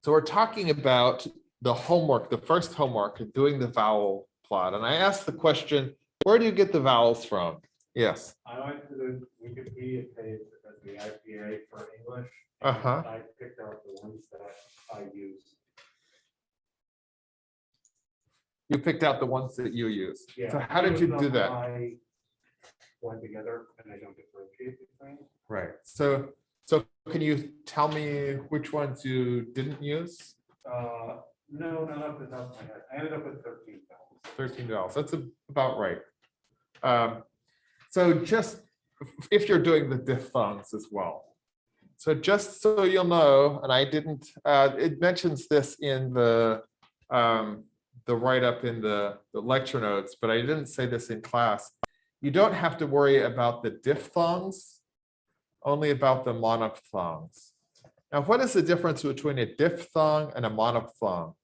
So we're talking about the homework, the first homework, doing the vowel plot. And I asked the question, where do you get the vowels from? Yes. I went to the Wikipedia page that does the IPA for English. Uh-huh. I picked out the ones that I use. You picked out the ones that you use. Yeah. So how did you do that? I blend together and I don't differentiate between. Right. So can you tell me which ones you didn't use? No, not off the top of my head. I ended up with 13 vowels. 13 vowels. That's about right. So just if you're doing the diphthongs as well. So just so you'll know, and I didn't, it mentions this in the write-up in the lecture notes, but I didn't say this in class. You don't have to worry about the diphthongs, only about the monophthongs. Now, what is the difference between a diphthong and a monophthong?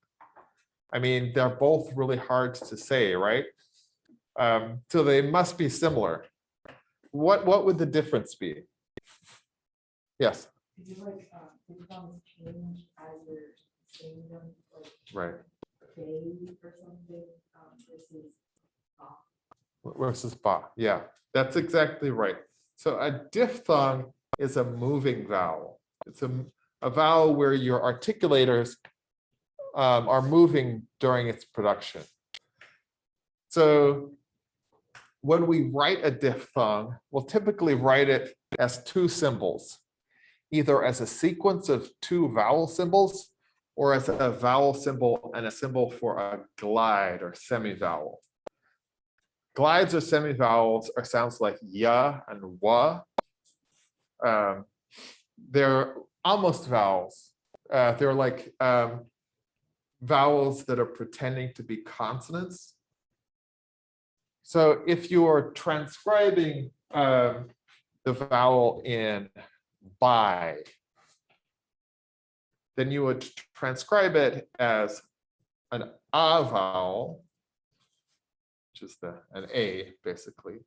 I mean, they're both really hard to say, right? So they must be similar. What would the difference be? Yes. Could you like diphthongs change as you're saying them, like Right. they or something versus Versus ba. Yeah, that's exactly right. So a diphthong is a moving vowel. It's a vowel where your articulators are moving during its production. So when we write a diphthong, we'll typically write it as two symbols, either as a sequence of two vowel symbols or as a vowel symbol and a symbol for a glide or semivowel. Glides or semivowels are sounds like ya and wa. They're almost vowels. They're like vowels that are pretending to be consonants. So if you are transcribing the vowel in by, then you would transcribe it as an a vowel, which is an A basically,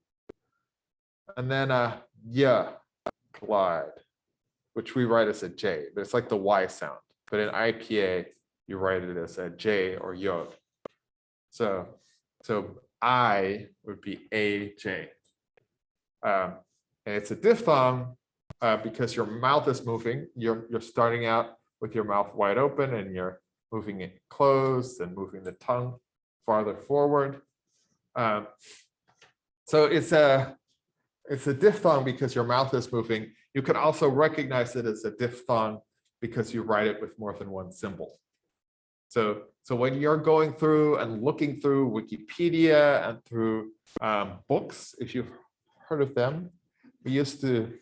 and then a y glide, which we write as a J, but it's like the Y sound. But in IPA, you write it as a J or yod. So I would be AJ. And it's a diphthong because your mouth is moving. You're starting out with your mouth wide open and you're moving it closed and moving the tongue farther forward. So it's a diphthong because your mouth is moving. You can also recognize it as a diphthong because you write it with more than one symbol. So when you're going through and looking through Wikipedia and through books, if you've heard of them, we used to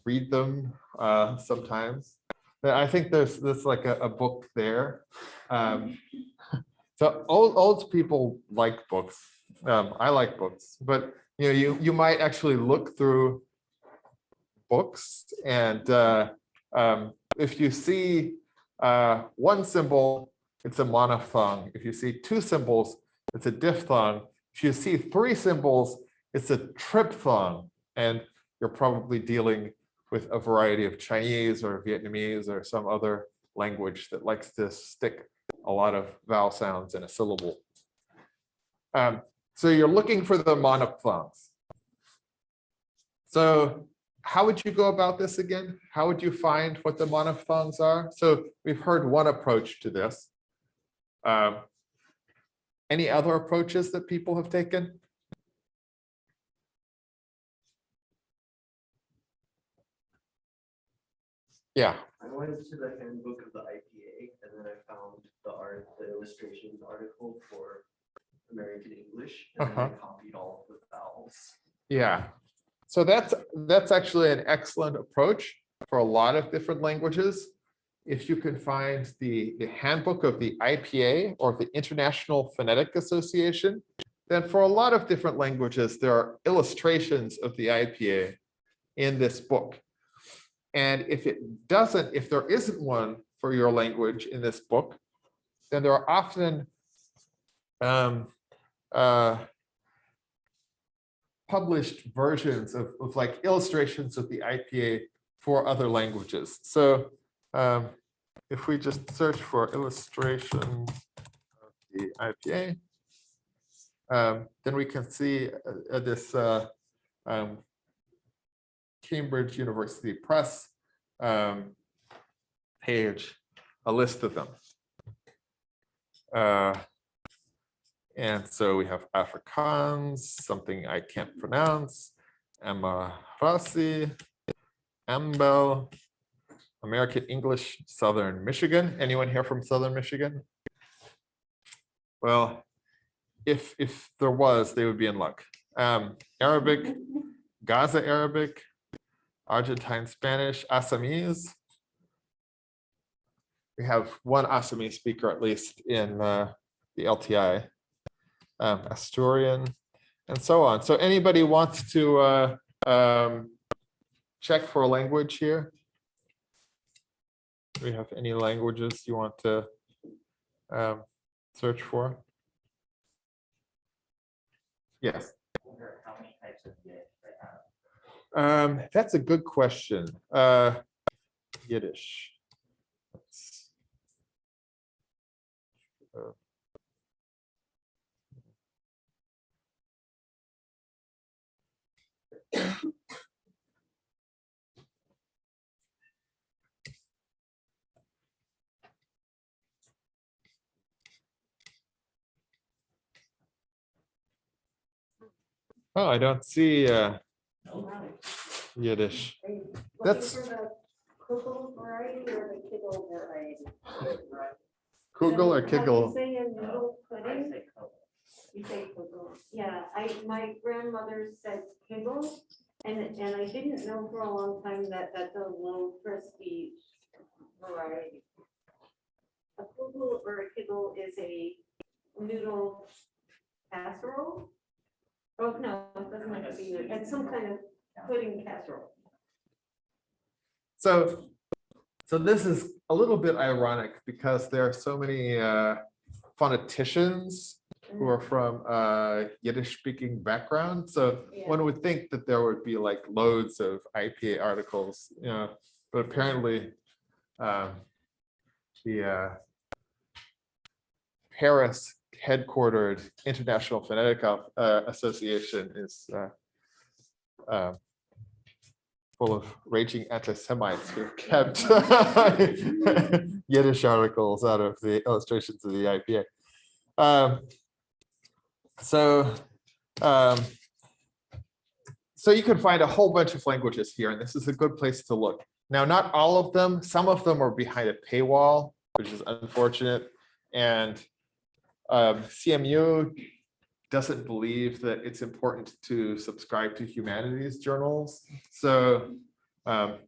read them sometimes. But I think there's like a book there. So old people like books. I like books, but you might actually look through books, and if you see one symbol, it's a monophthong. If you see two symbols, it's a diphthong. If you see three symbols, it's a triphthong, and you're probably dealing with a variety of Chinese or Vietnamese or some other language that likes to stick a lot of vowel sounds in a syllable. So you're looking for the monophthongs. So how would you go about this again? How would you find what the monophthongs are? So we've heard one approach to this. Any other approaches that people have taken? Yeah. I went to the handbook of the IPA and then I found the illustrations article for American English, and then I copied all of the vowels. Yeah. So that's actually an excellent approach for a lot of different languages. If you can find the handbook of the IPA or the International Phonetic Association, then for a lot of different languages, there are illustrations of the IPA in this book. And if there isn't one for your language in this book, then there are often published versions of like illustrations of the IPA for other languages. So if we just search for illustration of the IPA, then we can see this Cambridge University Press page, a list of them. And so we have Afrikaans, something I can't pronounce, Emirasi, Ambel, American English, Southern Michigan. Anyone here from Southern Michigan? Well, if there was, they would be in luck. Arabic, Gaza Arabic, Argentine Spanish, Assamese. We have one Assamese speaker at least in the LTI, Asturian, and so on. So anybody wants to check for a language here? Do we have any languages you want to search for? Yes. How many types of Yiddish they have? That's a good question. Yiddish. Oh, I don't see Yiddish. That's Kugel variety or the Kiggle variety? Kugel or How do you Kigel? say a noodle I pudding? say Kugel. You say Kugel. Yeah, my grandmother said Kiggle, and I didn't know for a long time that that's a low prestige variety. A Kugel or a Kiggle is a noodle casserole. Oh, no, it doesn't have to be, it's some kind of pudding casserole. So this is a little bit ironic because there are so many phoneticians who are from Yiddish speaking background. So Yeah. one would think that there would be like loads of IPA articles, you know, but apparently the Paris headquartered International Phonetic Association is full of raging anti-Semites who kept Yiddish articles out of the illustrations of the IPA. So you can find a whole bunch of languages here, and this is a good place to look. Now, not all of them, some of them are behind a paywall, which is unfortunate. And CMU doesn't believe that it's important to subscribe to humanities journals. So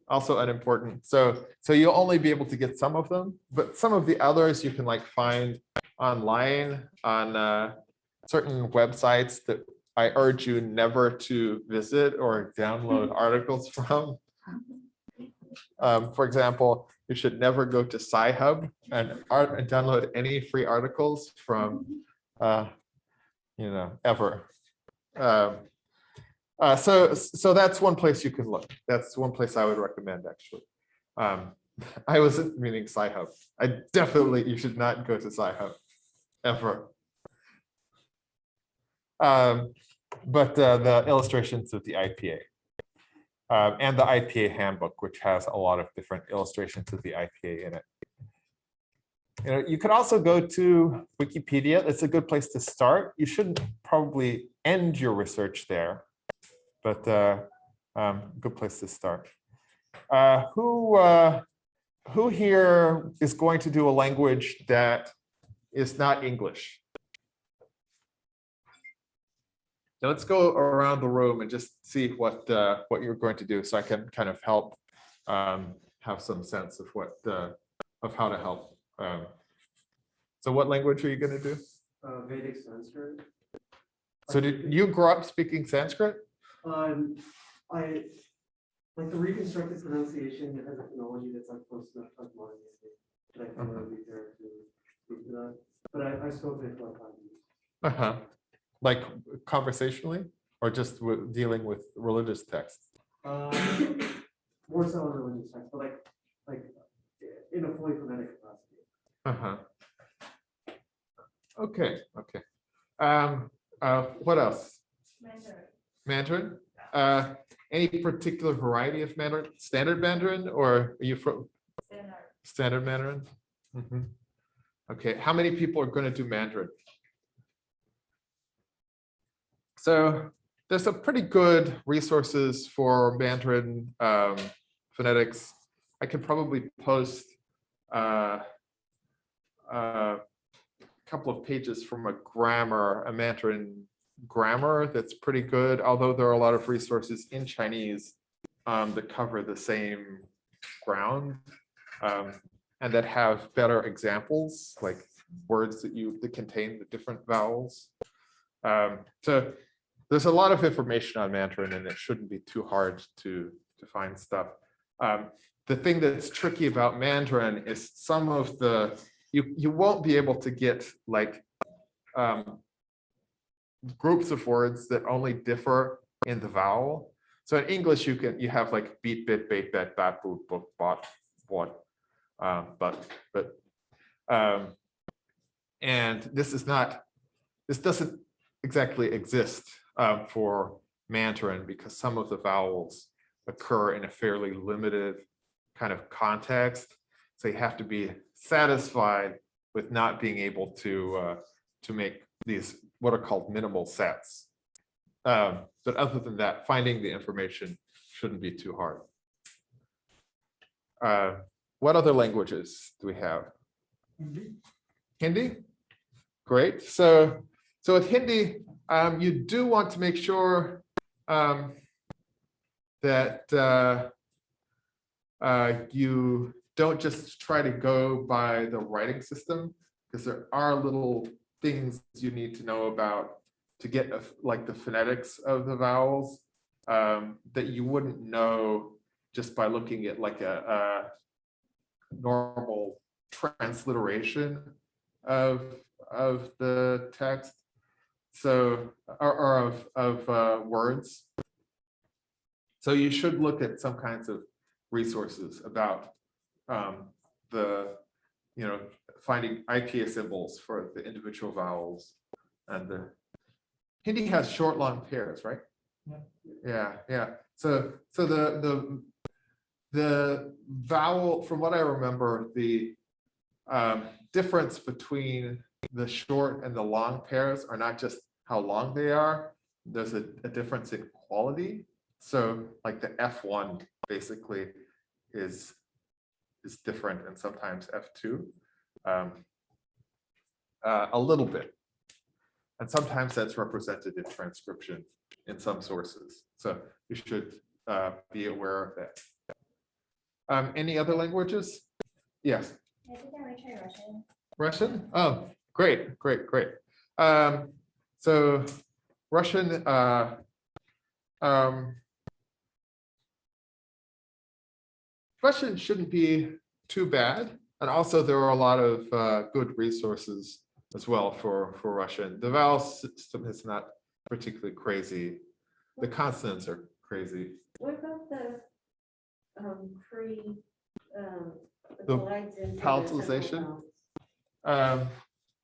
also unimportant. So you'll only be able to get some of them, but some of the others you can like find online on certain websites that I urge you never to visit or download articles from. For example, you should never go to Sci-Hub and download any free articles from, ever. So that's one place you can look. That's one place I would recommend, actually. I wasn't meaning Sci-Hub. You should not go to Sci-Hub, ever. But the illustrations of the IPA. And the IPA handbook, which has a lot of different illustrations of the IPA in it. You could also go to Wikipedia. It's a good place to start. You shouldn't probably end your research there, but good place to start. Who here is going to do a language that is not English? Now let's go around the room and just see what you're going to do, so I can kind of help have some sense of of how to help. So what language are you going to do? Vedic Sanskrit. So did you grow up speaking Sanskrit? I like the reconstructed pronunciation has a phonology that's like close enough to modern English that I think it would be fair to speak to that. But I spoke it for like 5 years. Like conversationally, or just dealing with religious texts? More so on religious text, but like in a fully phonetic capacity. Uh-huh. Okay, okay. What else? Mandarin? Any particular variety of Mandarin? Standard Mandarin, or are you from Standard Mandarin? Mhm. Okay, how many people are going to do Mandarin? So there's some pretty good resources for Mandarin phonetics. I could probably post a couple of pages from a Mandarin grammar that's pretty good, although there are a lot of resources in Chinese that cover the same ground and that have better examples, like words that contain the different vowels. So there's a lot of information on Mandarin, and it shouldn't be too hard to find stuff. The thing that's tricky about Mandarin is some of the, you won't be able to get like groups of words that only differ in the vowel. So in English, you have like beat, bit, bait, bet, bat, boot, book, bot, what, but, and this doesn't exactly exist for Mandarin because some of the vowels occur in a fairly limited kind of context. So you have to be satisfied with not being able to make these what are called minimal sets. But other than that, finding the information shouldn't be too hard. What other languages do we have? Hindi? Great. So with Hindi, you do want to make sure that you don't just try to go by the writing system, because there are little things you need to know about to get like the phonetics of the vowels that you wouldn't know just by looking at like a normal transliteration of the text, so or of words. So you should look at some kinds of resources about finding IPA symbols for the individual vowels, and the Hindi has short long pairs, right? Yeah. So the vowel, from what I remember, the difference between the short and the long pairs are not just how long they are. There's a difference in quality. So like the F1 basically is different, and sometimes F2 a little bit. And sometimes that's represented in transcription in some sources. So you should be aware of that. Any other languages? Yes. I think I might try Russian. Russian? Oh, great. So Russian, Russian shouldn't be too bad. And also there are a lot of good resources as well for Russian. The vowel system is not particularly crazy. The consonants are crazy. What about the The glides into the palatalization? central Um, vowels?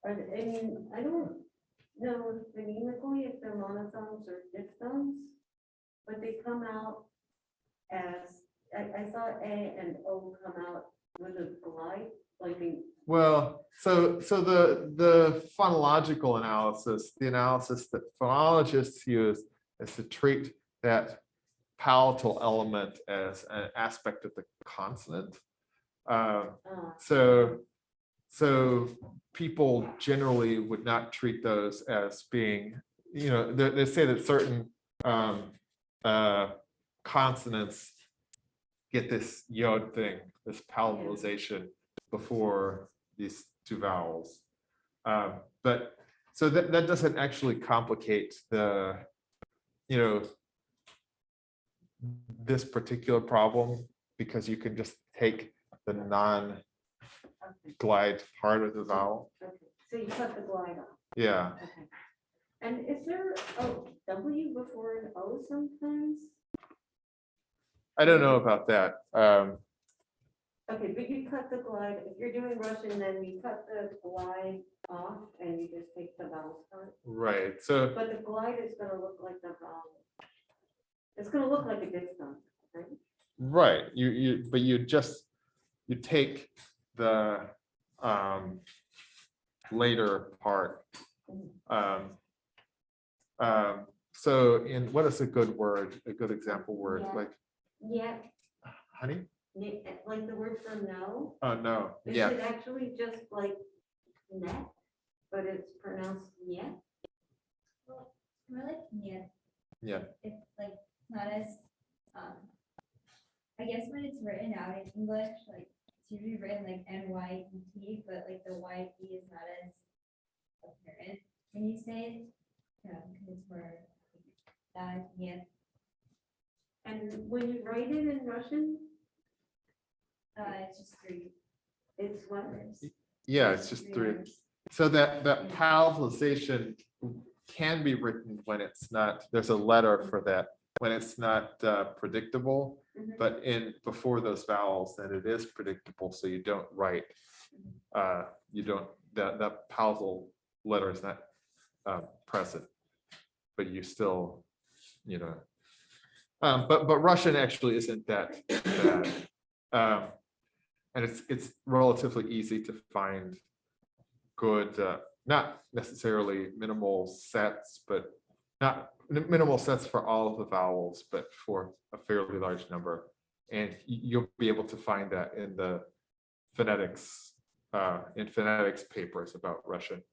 I mean, I don't know phonemically if they're monophones or diphthongs, but they come out as, I saw A and O come out with a glide, like in. Well, so the phonological analysis, the analysis that phonologists use is to treat that palatal element as an aspect of the consonant. So people generally would not treat those as being, they say that certain consonants get this yod thing, this palatalization before these two vowels. But so that doesn't actually complicate the, this particular problem, because you can just take the non-glide part of the vowel. Okay, so you cut the glide off. Yeah. Okay. And is there a W before an O sometimes? I don't know about that. Okay, but you cut the glide, if you're doing Russian, then you cut the glide off and you just take the vowel part. Right, so, But the glide is gonna look like the vowel. It's gonna look like a diphthong, right? right, but you take the later part. So in, what is a good word, a good example word, Yeah. like Yeah, honey? like the word for no, Oh, no, is yeah, it actually just like net, but it's pronounced yet? More like, yeah, yeah, it's like not as, I guess when it's written out in English, like it's usually written like NYET, but like the YE is not as apparent when you say it. Because it's more that, yeah, And when you write it in Russian, it's just three it's what? words. yeah, it's just three. words. So that palatalization can be written when it's not, there's a letter for that, when it's not predictable, Mhm. but before those vowels, then it is predictable, so you don't write, you don't, that palatal letter is not present, but you still, but Russian actually isn't that bad. And it's relatively easy to find good, not necessarily minimal sets, but not minimal sets for all of the vowels, but for a fairly large number. And you'll be able to find that in the phonetics, papers about Russian.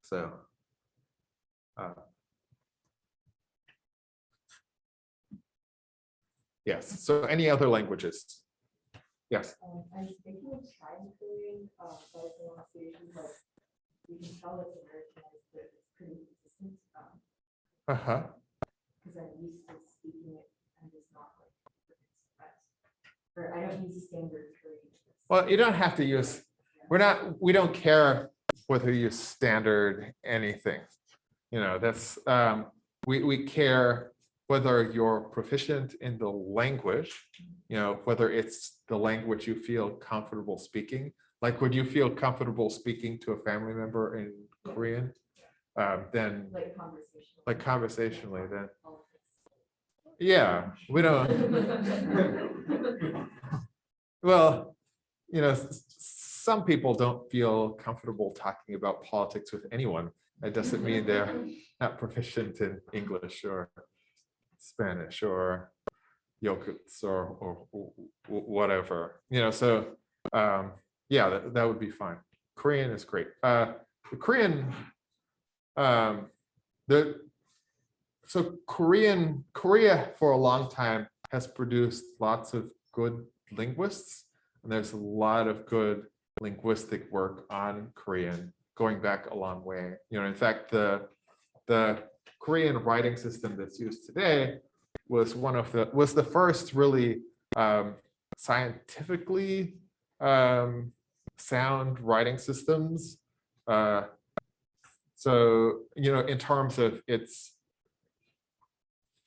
So. Yes, so any other languages? Yes. I'm thinking of trying Korean, but the pronunciation, but you can tell it's Americanized, but it's pretty consistent. Uh-huh. Because I'm used to speaking it, I'm just not like, or I don't use standard Korean. Well, you don't have to use, we don't care whether you use standard anything. That's, we care whether you're proficient in the language, whether it's the language you feel comfortable speaking. Like, would you feel comfortable speaking to a family member in Korean? Then, Like conversational. conversationally, then, yeah, we don't. Well, some people don't feel comfortable talking about politics with anyone. That doesn't mean they're not proficient in English or Spanish or Yokuts or whatever. So yeah, that would be fine. Korean is great. The Korean, Korea for a long time has produced lots of good linguists, and there's a lot of good linguistic work on Korean going back a long way. In fact, the Korean writing system that's used today was the first really scientifically sound writing systems. So, in terms of its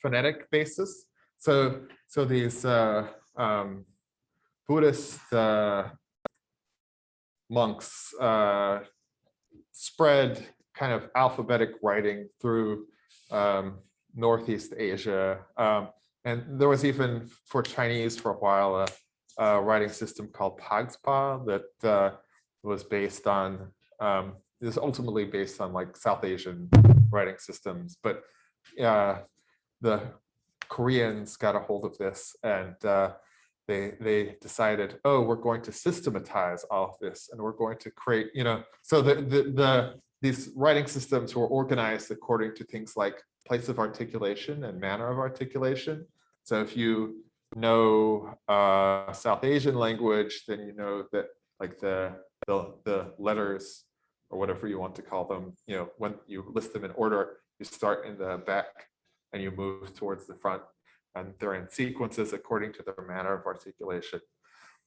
phonetic basis. So these Buddhist monks spread kind of alphabetic writing through Northeast Asia. And there was even for Chinese for a while a writing system called Pagspa that was based on, is ultimately based on like South Asian writing systems. But the Koreans got a hold of this and they decided, oh, we're going to systematize all of this and we're going to create, so these writing systems were organized according to things like place of articulation and manner of articulation. So if you know South Asian language, then you know that like the letters or whatever you want to call them, when you list them in order, you start in the back and you move towards the front, and they're in sequences according to their manner of articulation.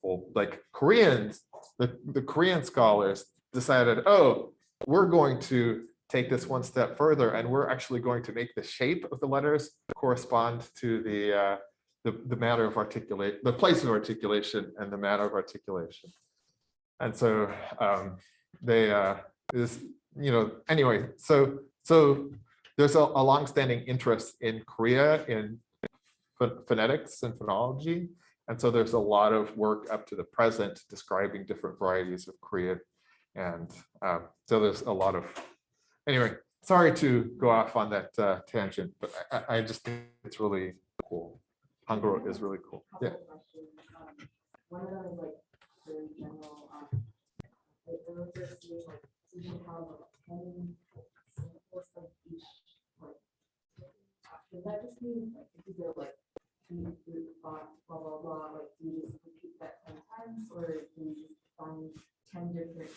Well, like Koreans, the Korean scholars decided, oh, we're going to take this one step further, and we're actually going to make the shape of the letters correspond to the the matter of articulate, the place of articulation and the matter of articulation. And so they is, anyway, so there's a longstanding interest in Korea in phonetics and phonology. And so there's a lot of work up to the present describing different varieties of Korean. And so there's a lot of, anyway, sorry to go off on that tangent, but I just think it's really cool. Hangul is really cool. Yeah. Couple questions. One of them is like very general. Like when we're just seeing like we can have like 10 samples of each like. Does that just mean like if you go like blah blah blah, like do you just repeat that 10 times, or do you just find 10 different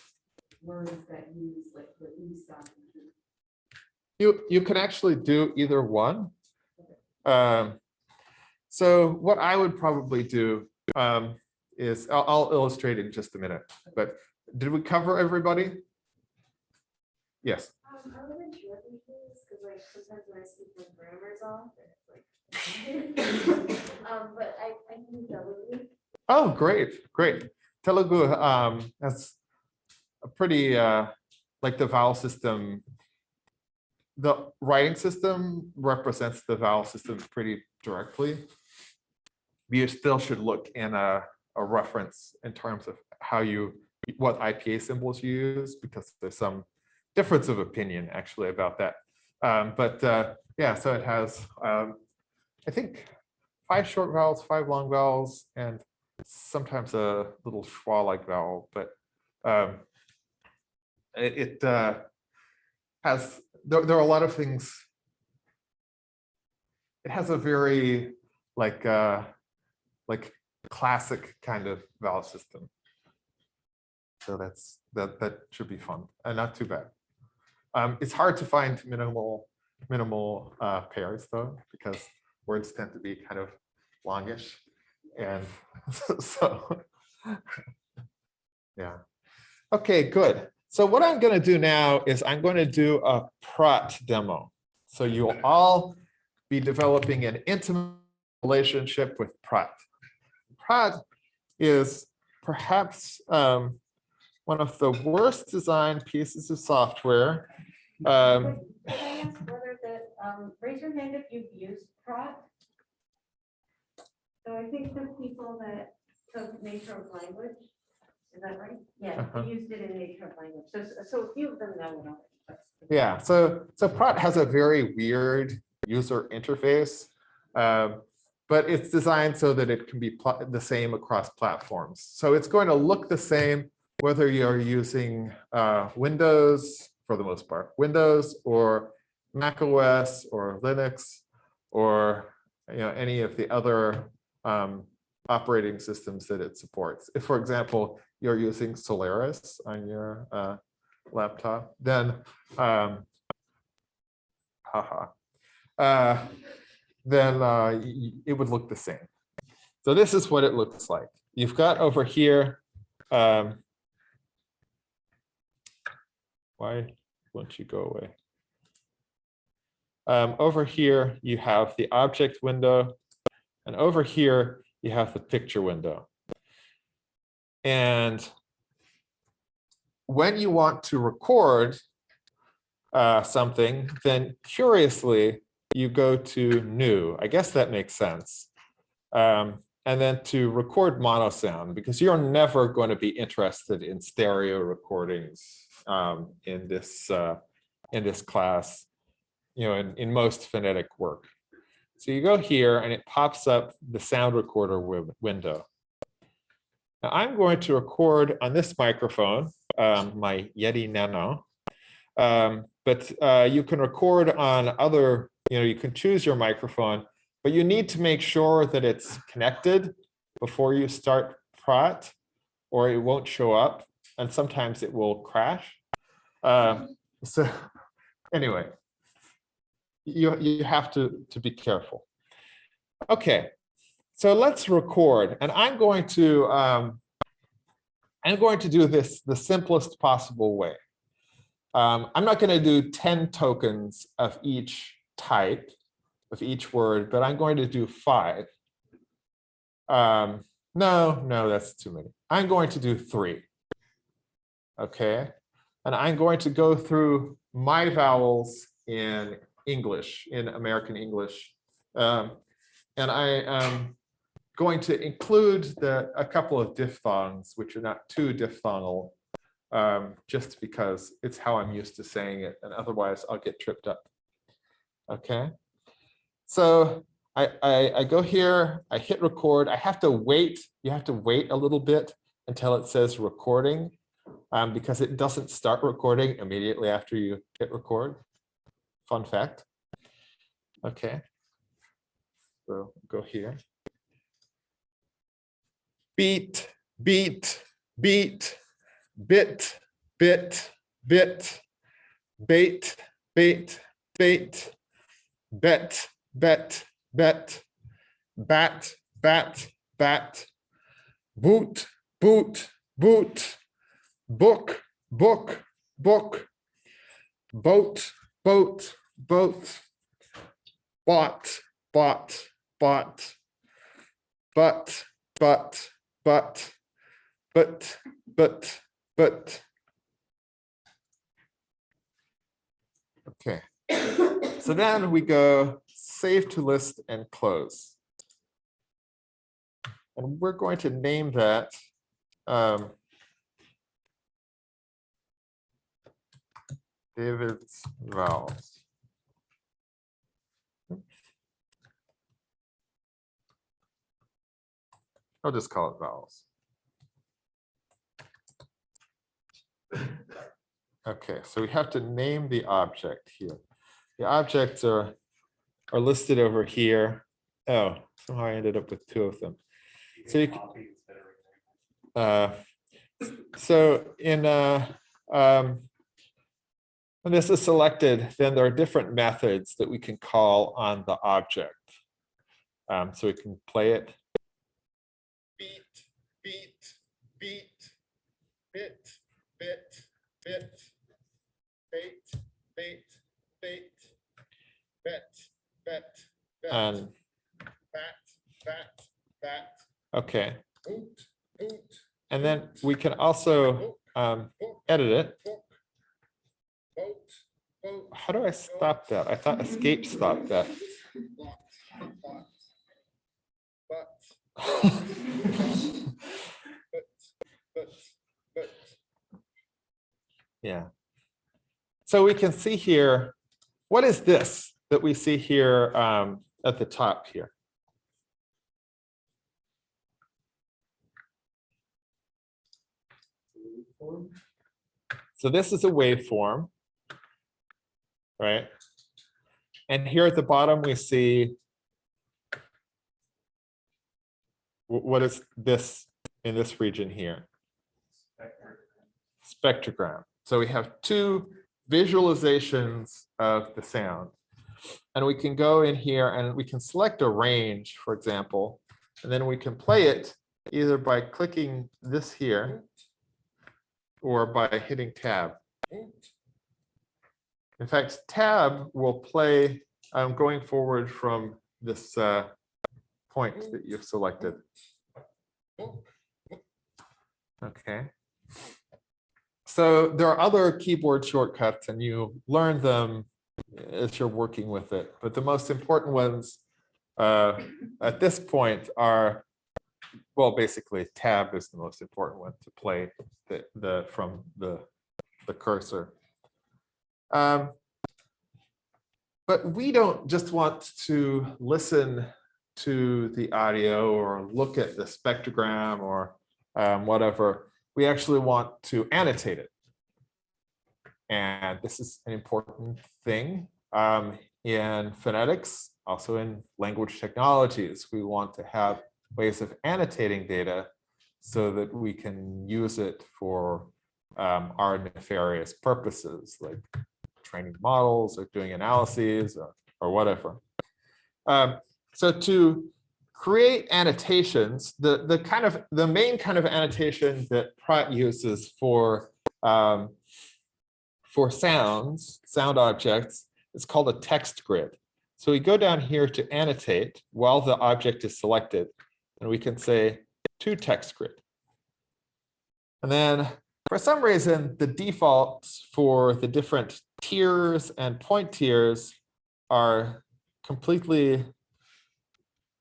words that use like the sound? You can actually do either one. So what I would probably do is I'll illustrate in just a minute. But did we cover everybody? Yes. I wasn't sure if you do this because like sometimes when I speak when grammar's off and it's like but I can do Telugu. Oh, great. Telugu that's a pretty like the vowel system. The writing system represents the vowel system pretty directly. You still should look in a reference in terms of what IPA symbols you use, because there's some difference of opinion actually about that. Yeah, so it has, I think, 5 short vowels, 5 long vowels, and sometimes a little schwa-like vowel, but it has, there are a lot of things. It has a very like classic kind of vowel system. So that should be fun and not too bad. It's hard to find minimal pairs though, because words tend to be kind of longish, and so yeah. Okay, good. So what I'm going to do now is I'm going to do a Praat demo. So you'll all be developing an intimate relationship with Praat. Praat is perhaps one of the worst designed pieces of software. Could I ask whether raise your hand if you've used Praat? So I think the people that took nature of language, is that right? Yeah, they used it in nature of language. So a few of them know it already. Yeah, so Praat has a very weird user interface, but it's designed so that it can be the same across platforms. So it's going to look the same whether you're using Windows, for the most part, Windows or Mac OS or Linux, or any of the other operating systems that it supports. If, for example, you're using Solaris on your laptop, then it would look the same. So this is what it looks like. You've got over here, why won't you go away? Over here, you have the object window, and over here, you have the picture window. And when you want to record something, then curiously, you go to new. I guess that makes sense. And then to record mono sound, because you're never going to be interested in stereo recordings in this class, in most phonetic work. So you go here and it pops up the sound recorder window. Now I'm going to record on this microphone, my Yeti Nano, but you can record on other, you can choose your microphone, but you need to make sure that it's connected before you start Praat, or it won't show up, and sometimes it will crash. So anyway, you have to be careful. Okay, so let's record, and I'm going to do this the simplest possible way. I'm not going to do 10 tokens of each type, of each word, but I'm going to do 5. No, that's too many. I'm going to do 3. Okay, and I'm going to go through my vowels in English, in American English. And I am going to include a couple of diphthongs, which are not too diphthongal, just because it's how I'm used to saying it, and otherwise I'll get tripped up. Okay, so I go here, I hit record. I have to wait. You have to wait a little bit until it says recording, because it doesn't start recording immediately after you hit record. Fun fact. Okay, so go here. Beat, beat, beat, bit, bit, bit, bait, bait, bait, bet, bet, bet, bat, bat, bat, boot, boot, boot, book, book, book, boat, boat, boat, bought, bought, bought, but, but, but. Okay. So then we go save to list and close. And we're going to name that David's vowels. I'll just call it vowels. Okay, so we have to name the object here. The objects are listed over here. Oh, somehow I ended up with 2 of them. So you so in when this is selected, then there are different methods that we can call on the object. So we can play it. Beat, beat, beat, bit, bit, bit, bait, bait, bait, bet, bet, bet, and bat, bat. Okay. Boot, boot, and then we can also edit it. How do I stop that? I thought escape stopped that. Yeah. So we can see here, what is this that we see here at the top here? So this is a waveform, right? And here at the bottom, we see what is this in this region here? Spectrogram. So we have 2 visualizations of the sound. And we can go in here and we can select a range, for example, and then we can play it either by clicking this here or by hitting tab. In fact, tab will play going forward from this point that you've selected. Okay. So there are other keyboard shortcuts and you learn them as you're working with it. But the most important ones at this point are, well, basically tab is the most important one to play from the cursor. But we don't just want to listen to the audio or look at the spectrogram or whatever. We actually want to annotate it. And this is an important thing in phonetics, also in language technologies. We want to have ways of annotating data so that we can use it for our nefarious purposes, like training models or doing analyses or whatever. So to create annotations, the main kind of annotation that Praat uses for sound objects is called a text grid. So we go down here to annotate while the object is selected. and we can say to text grid. And then for some reason, the defaults for the different tiers and point tiers are completely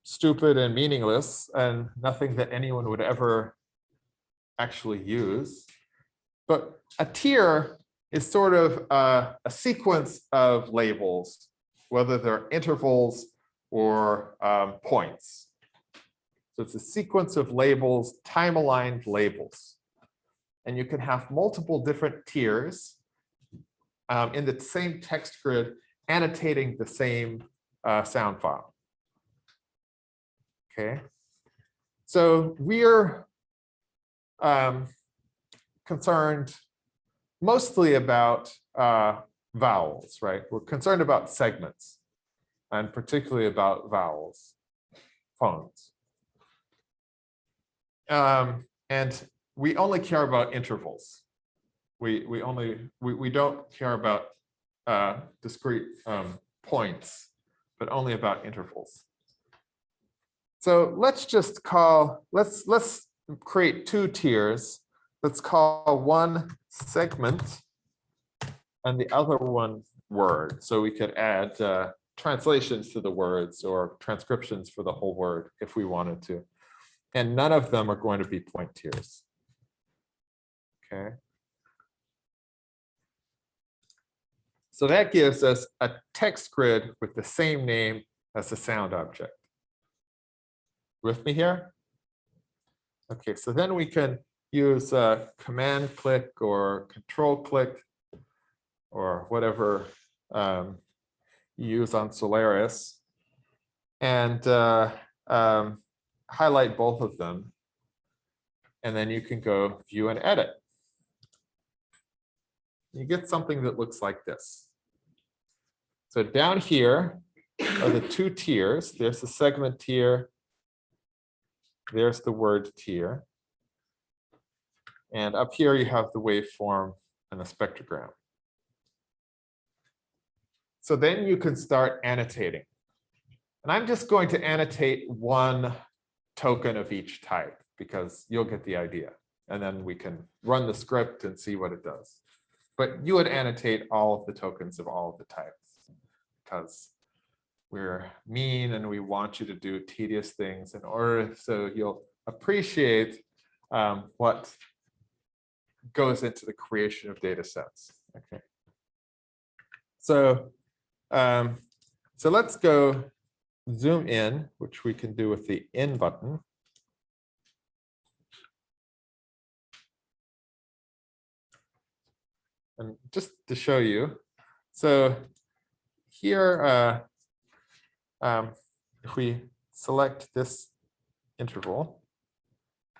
stupid and meaningless and nothing that anyone would ever actually use. But a tier is sort of a sequence of labels, whether they're intervals or points. So it's a sequence of labels, time-aligned labels. And you can have multiple different tiers in the same text grid annotating the same sound file. Okay, so we're concerned mostly about vowels, right? We're concerned about segments and particularly about vowels, phones. And we only care about intervals. We don't care about discrete points, but only about intervals. So let's just call, let's create two tiers. Let's call one segment and the other one word. So we could add translations to the words or transcriptions for the whole word if we wanted to. And none of them are going to be point tiers. Okay. So that gives us a text grid with the same name as the sound object. With me here? Okay, so then we can use command click or control click or whatever you use on Solaris and highlight both of them. And then you can go view and edit. You get something that looks like this. So down here are the two tiers. There's the segment tier. There's the word tier. And up here you have the waveform and the spectrogram. So then you can start annotating. And I'm just going to annotate one token of each type because you'll get the idea. And then we can run the script and see what it does. But you would annotate all of the tokens of all of the types because we're mean and we want you to do tedious things in order so you'll appreciate what goes into the creation of data sets. Okay. So, so let's go zoom in, which we can do with the in button. And just to show you, so here, if we select this interval,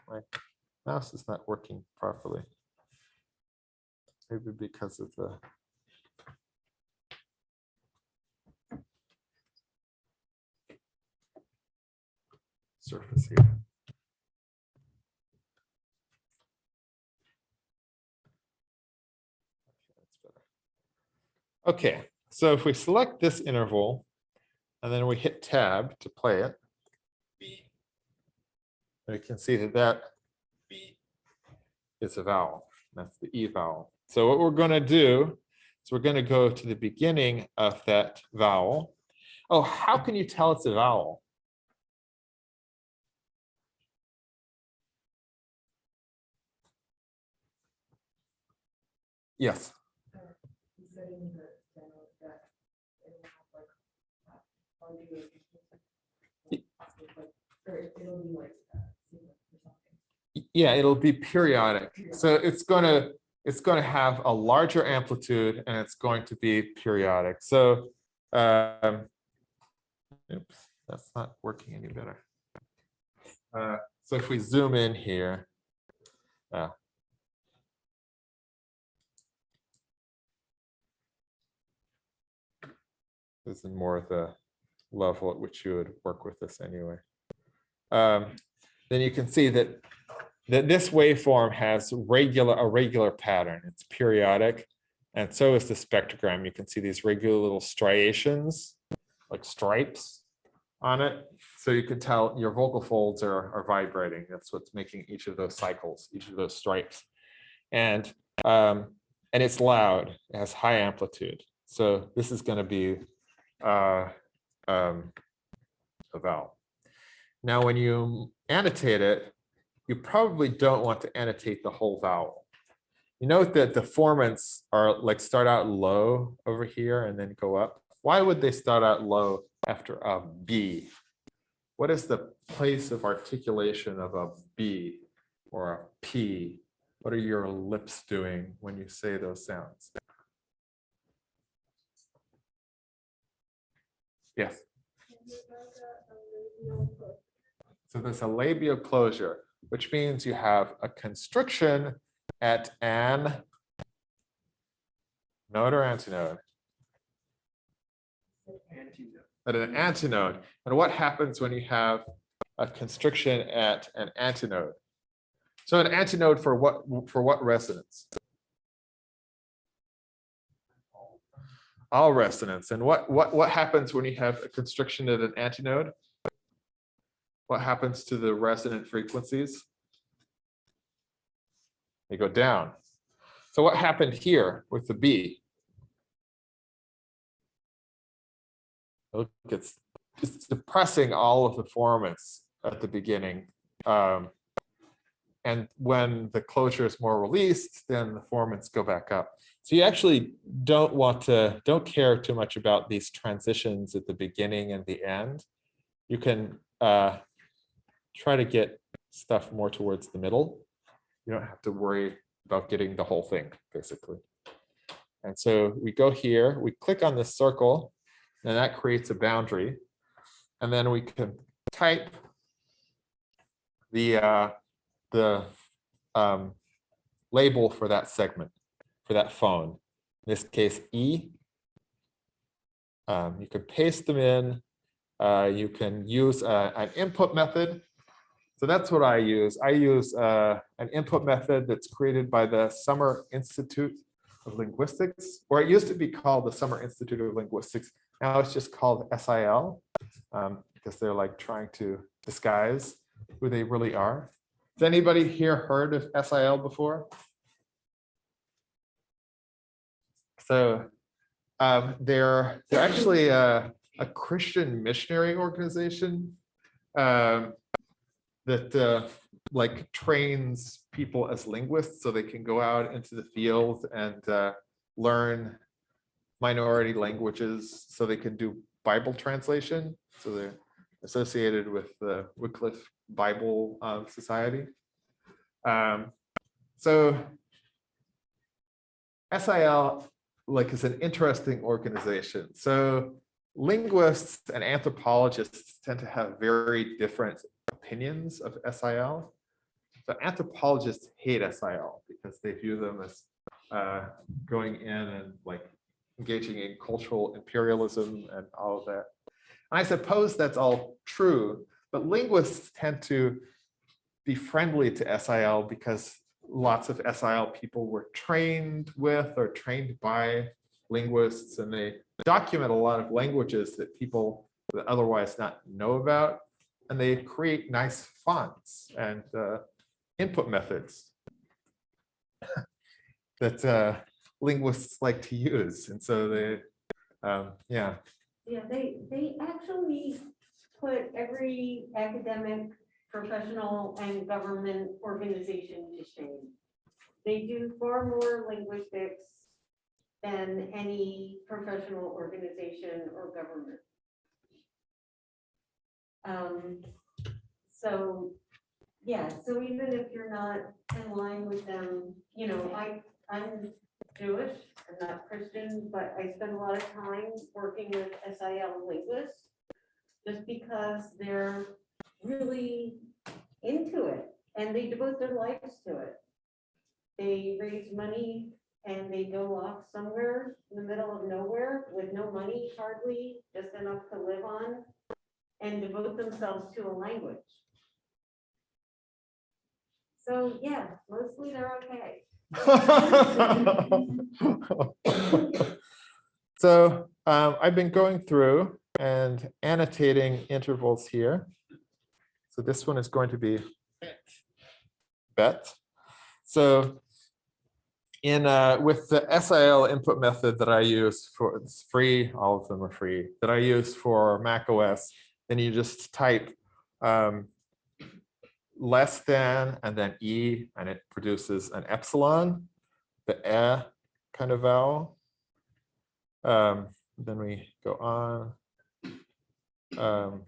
my mouse is not working properly. Maybe because of the surface here. Okay, so if we select this interval and then we hit tab to play it, we can see that that is a vowel. That's the E vowel. So what we're going to do is we're going to go to the beginning of that vowel. Oh, how can you tell it's a vowel? Yes. You said in the demo that it will have like audio, or it'll be like sequence or something. Yeah, it'll be periodic. So it's going to have a larger amplitude and it's going to be periodic. So oops, that's not working any better. So if we zoom in here, this is more the level at which you would work with this anyway. Then you can see that this waveform has a regular pattern. It's periodic, and so is the spectrogram. You can see these regular little striations, like stripes, on it. So you can tell your vocal folds are vibrating. That's what's making each of those cycles, each of those stripes. And it's loud, it has high amplitude. So this is going to be a vowel. Now, when you annotate it, you probably don't want to annotate the whole vowel. You note that the formants are like start out low over here and then go up. Why would they start out low after a B? What is the place of articulation of a B or a P? What are your lips doing when you say those sounds? Yes. So there's a labial closure, which means you have a constriction at an node or antinode. At an antinode. And what happens when you have a constriction at an antinode? So an antinode for what resonance? All resonance. And what happens when you have a constriction at an antinode? What happens to the resonant frequencies? They go down. So what happened here with the B? Look, it's depressing all of the formants at the beginning. And when the closure is more released, then the formants go back up. So you actually don't care too much about these transitions at the beginning and the end. You can try to get stuff more towards the middle. You don't have to worry about getting the whole thing, basically. And so we go here, we click on this circle, and that creates a boundary. And then we can type the label for that segment, for that phone. In this case, E. You can paste them in. You can use an input method. So that's what I use. I use an input method that's created by the Summer Institute of Linguistics, or it used to be called the Summer Institute of Linguistics. Now it's just called SIL because they're like trying to disguise who they really are. Has anybody here heard of SIL before? So they're actually a Christian missionary organization that like trains people as linguists so they can go out into the field and learn minority languages so they can do Bible translation. So they're associated with the Wycliffe Bible Society. So SIL like is an interesting organization. So linguists and anthropologists tend to have very different opinions of SIL. So anthropologists hate SIL because they view them as going in and like engaging in cultural imperialism and all of that. And I suppose that's all true, but linguists tend to be friendly to SIL because lots of SIL people were trained with or trained by linguists, and they document a lot of languages that people would otherwise not know about, and they create nice fonts and input methods that linguists like to use. And so they, yeah. Yeah, they actually put every academic, professional, and government organization to shame. They do far more linguistics than any professional organization or government. So, yeah, so even if you're not in line with them, you know, I'm Jewish, I'm not Christian, but I spend a lot of time working with SIL linguists just because they're really into it and they devote their lives to it. They raise money and they go off somewhere in the middle of nowhere with no money, hardly, just enough to live on, and devote themselves to a language. So yeah, mostly they're okay. So I've been going through and annotating intervals here. So this one is going to be bet. So in with the SIL input method that I use for, it's free, all of them are free, that I use for Mac OS, then you just type less than and then E, and it produces an epsilon, the E kind of vowel. Then we go on. So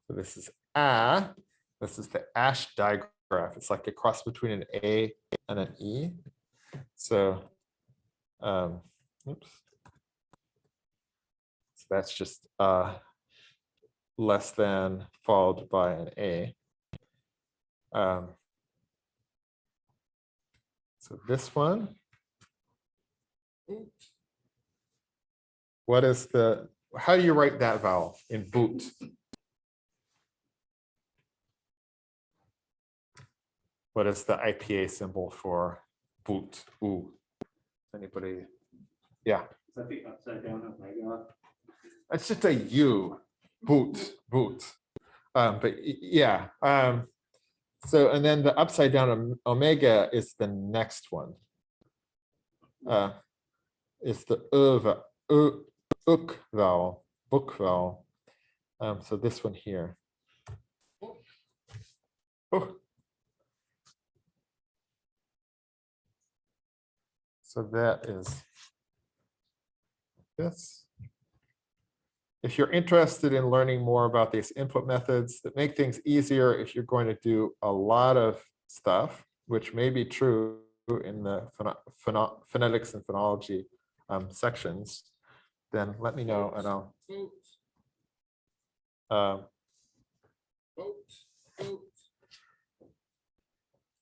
this is A. This is the ash digraph. It's like a cross between an A and an E. So, oops. So that's just less than followed by an A. So this one. What is the, how do you write that vowel in boot? What is the IPA symbol for boot? Ooh, anybody? Yeah, Is that the upside down of Omega? it's just a U, boot, boot. But yeah, so and then the upside down omega is the next one. Is the uk vowel, book vowel. So this one here. Oh. So that is this. If you're interested in learning more about these input methods that make things easier, if you're going to do a lot of stuff, which may be true in the phonetics and phonology sections, then let me know and I'll.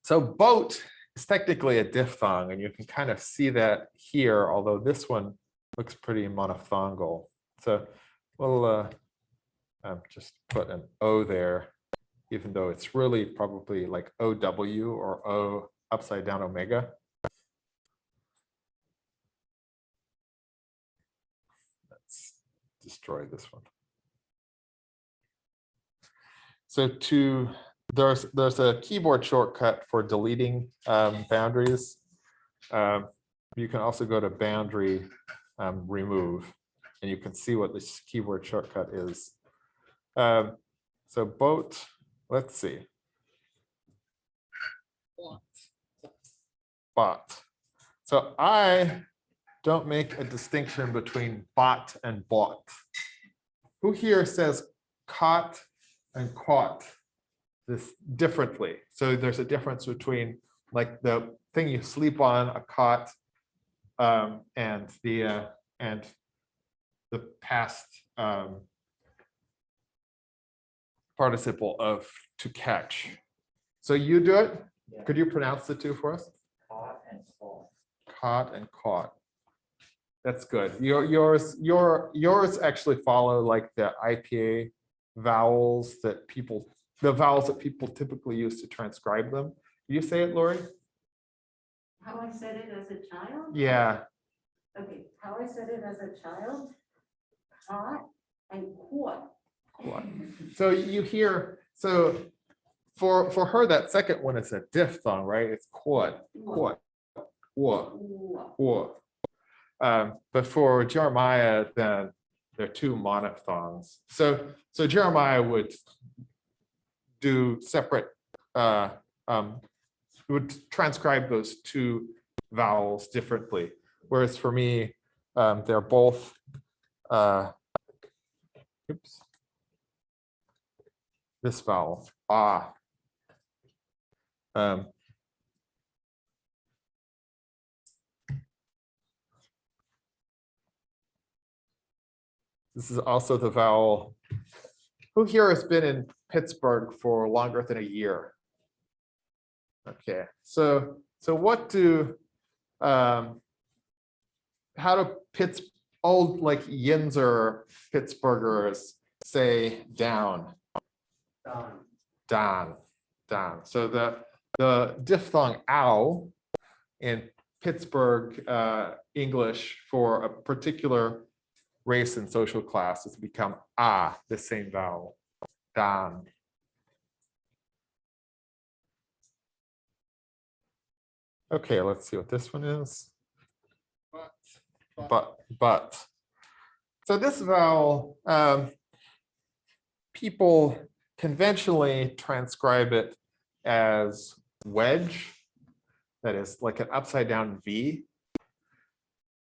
So boat is technically a diphthong, and you can kind of see that here, although this one looks pretty monophthongal. So we'll just put an O there, even though it's really probably like OW or O upside down omega. Let's destroy this one. So there's a keyboard shortcut for deleting boundaries. You can also go to boundary remove, and you can see what this keyboard shortcut is. So boat, let's see. Bot. So I don't make a distinction between bot and bought. Who here says caught and caught this differently? So there's a difference between like the thing you sleep on, a cot, and the past participle of to catch. So you do it. Yeah. Could you pronounce the two for us? Caught and caught. Caught and caught. That's good. Yours actually follow like the IPA vowels that people, the vowels that people typically use to transcribe them. You say it, Lori? How I said it as a child? Yeah. Okay, how I said it as a child, caught and caught. So you hear, so for her, that second one is a diphthong, right? It's caught, wa. But for Jeremiah, then there are two monophthongs. So Jeremiah would do separate, would transcribe those two vowels differently. Whereas for me, they're both, oops, this vowel, ah. This is also the vowel. Who here has been in Pittsburgh for longer than a year? Okay, so what do, how do old like Yinzer Pittsburghers say down? Down. So the diphthong ow in Pittsburgh English for a particular race and social class has become the same vowel, dan. Okay, let's see what this one is. But. So this vowel, people conventionally transcribe it as wedge, that is like an upside down V.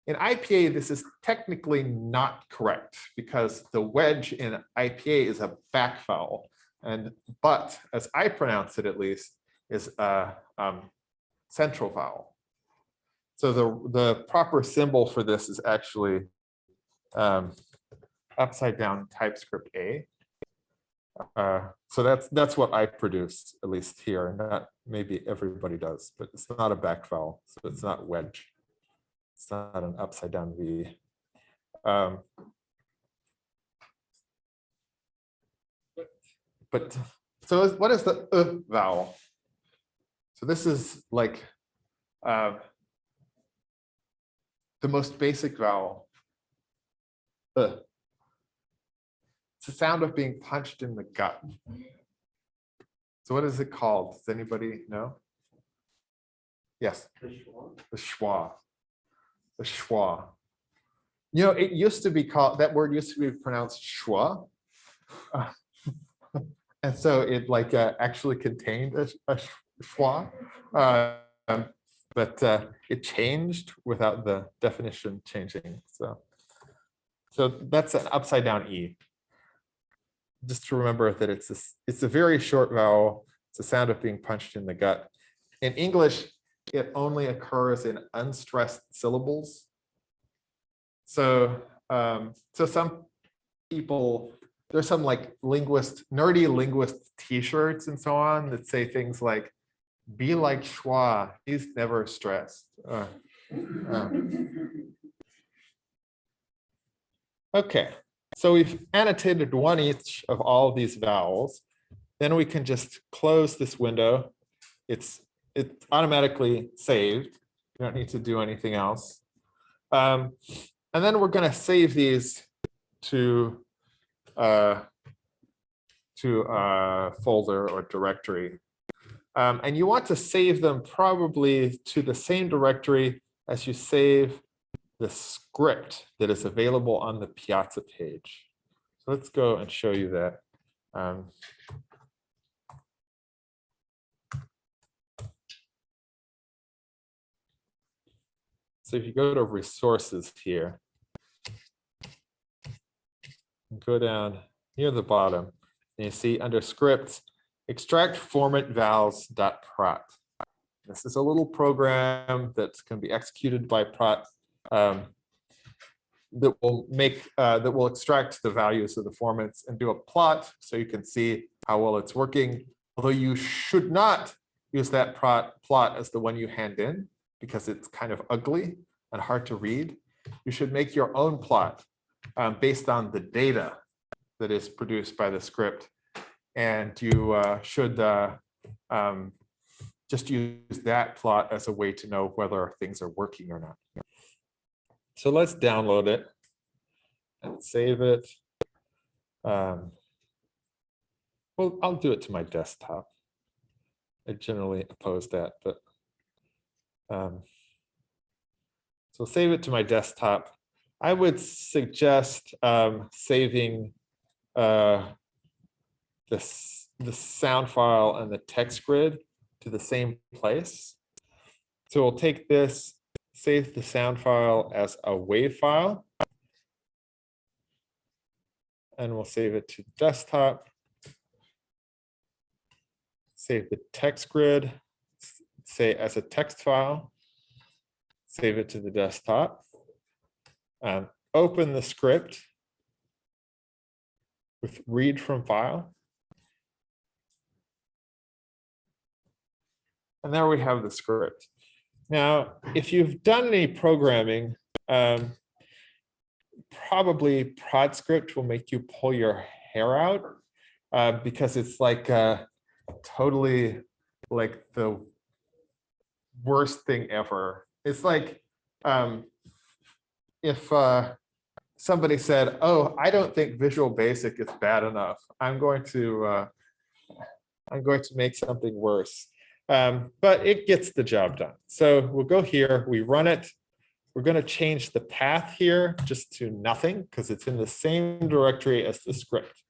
In IPA, this is technically not correct because the wedge in IPA is a back vowel, and but, as I pronounce it at least, is a central vowel. So the proper symbol for this is actually upside down typescript A. So that's what I produce, at least here, and not maybe everybody does, but it's not a back vowel, so it's not wedge. It's not an upside down V. But so what is the vowel? So this is like the most basic vowel. It's the sound of being punched in the gut. So what is it called? Does anybody know? Yes. The schwa. The schwa. The schwa. You know, it used to be called, that word used to be pronounced schwa. And so it like actually contained a schwa. But it changed without the definition changing. So that's an upside down E. Just to remember that it's a very short vowel. It's the sound of being punched in the gut. In English, it only occurs in unstressed syllables. So some people, there's some like nerdy linguist t-shirts and so on that say things like, be like schwa, he's never stressed. Okay, so we've annotated one each of all these vowels. Then we can just close this window. It's automatically saved. You don't need to do anything else. And then we're going to save these to a folder or directory. And you want to save them probably to the same directory as you save the script that is available on the Piazza page. So let's go and show you that. So if you go to resources here, go down near the bottom, and you see under scripts, extract format vowels.praat. This is a little program that can be executed by Praat that will extract the values of the formats and do a plot so you can see how well it's working. Although you should not use that plot as the one you hand in because it's kind of ugly and hard to read. You should make your own plot based on the data that is produced by the script. And you should just use that plot as a way to know whether things are working or not. So let's download it and save it. Well, I'll do it to my desktop. I generally oppose that, but so save it to my desktop. I would suggest saving the sound file and the text grid to the same place. So we'll take this, save the sound file as a WAV file, and we'll save it to desktop. Save the text grid, say as a text file, save it to the desktop, open the script with read from file. And there we have the script. Now, if you've done any programming, probably Praat script will make you pull your hair out because it's like totally like the worst thing ever. It's like if somebody said, "Oh, I don't think Visual Basic is bad enough. I'm going to make something worse." But it gets the job done. So we'll go here, we run it. We're going to change the path here just to nothing because it's in the same directory as the script.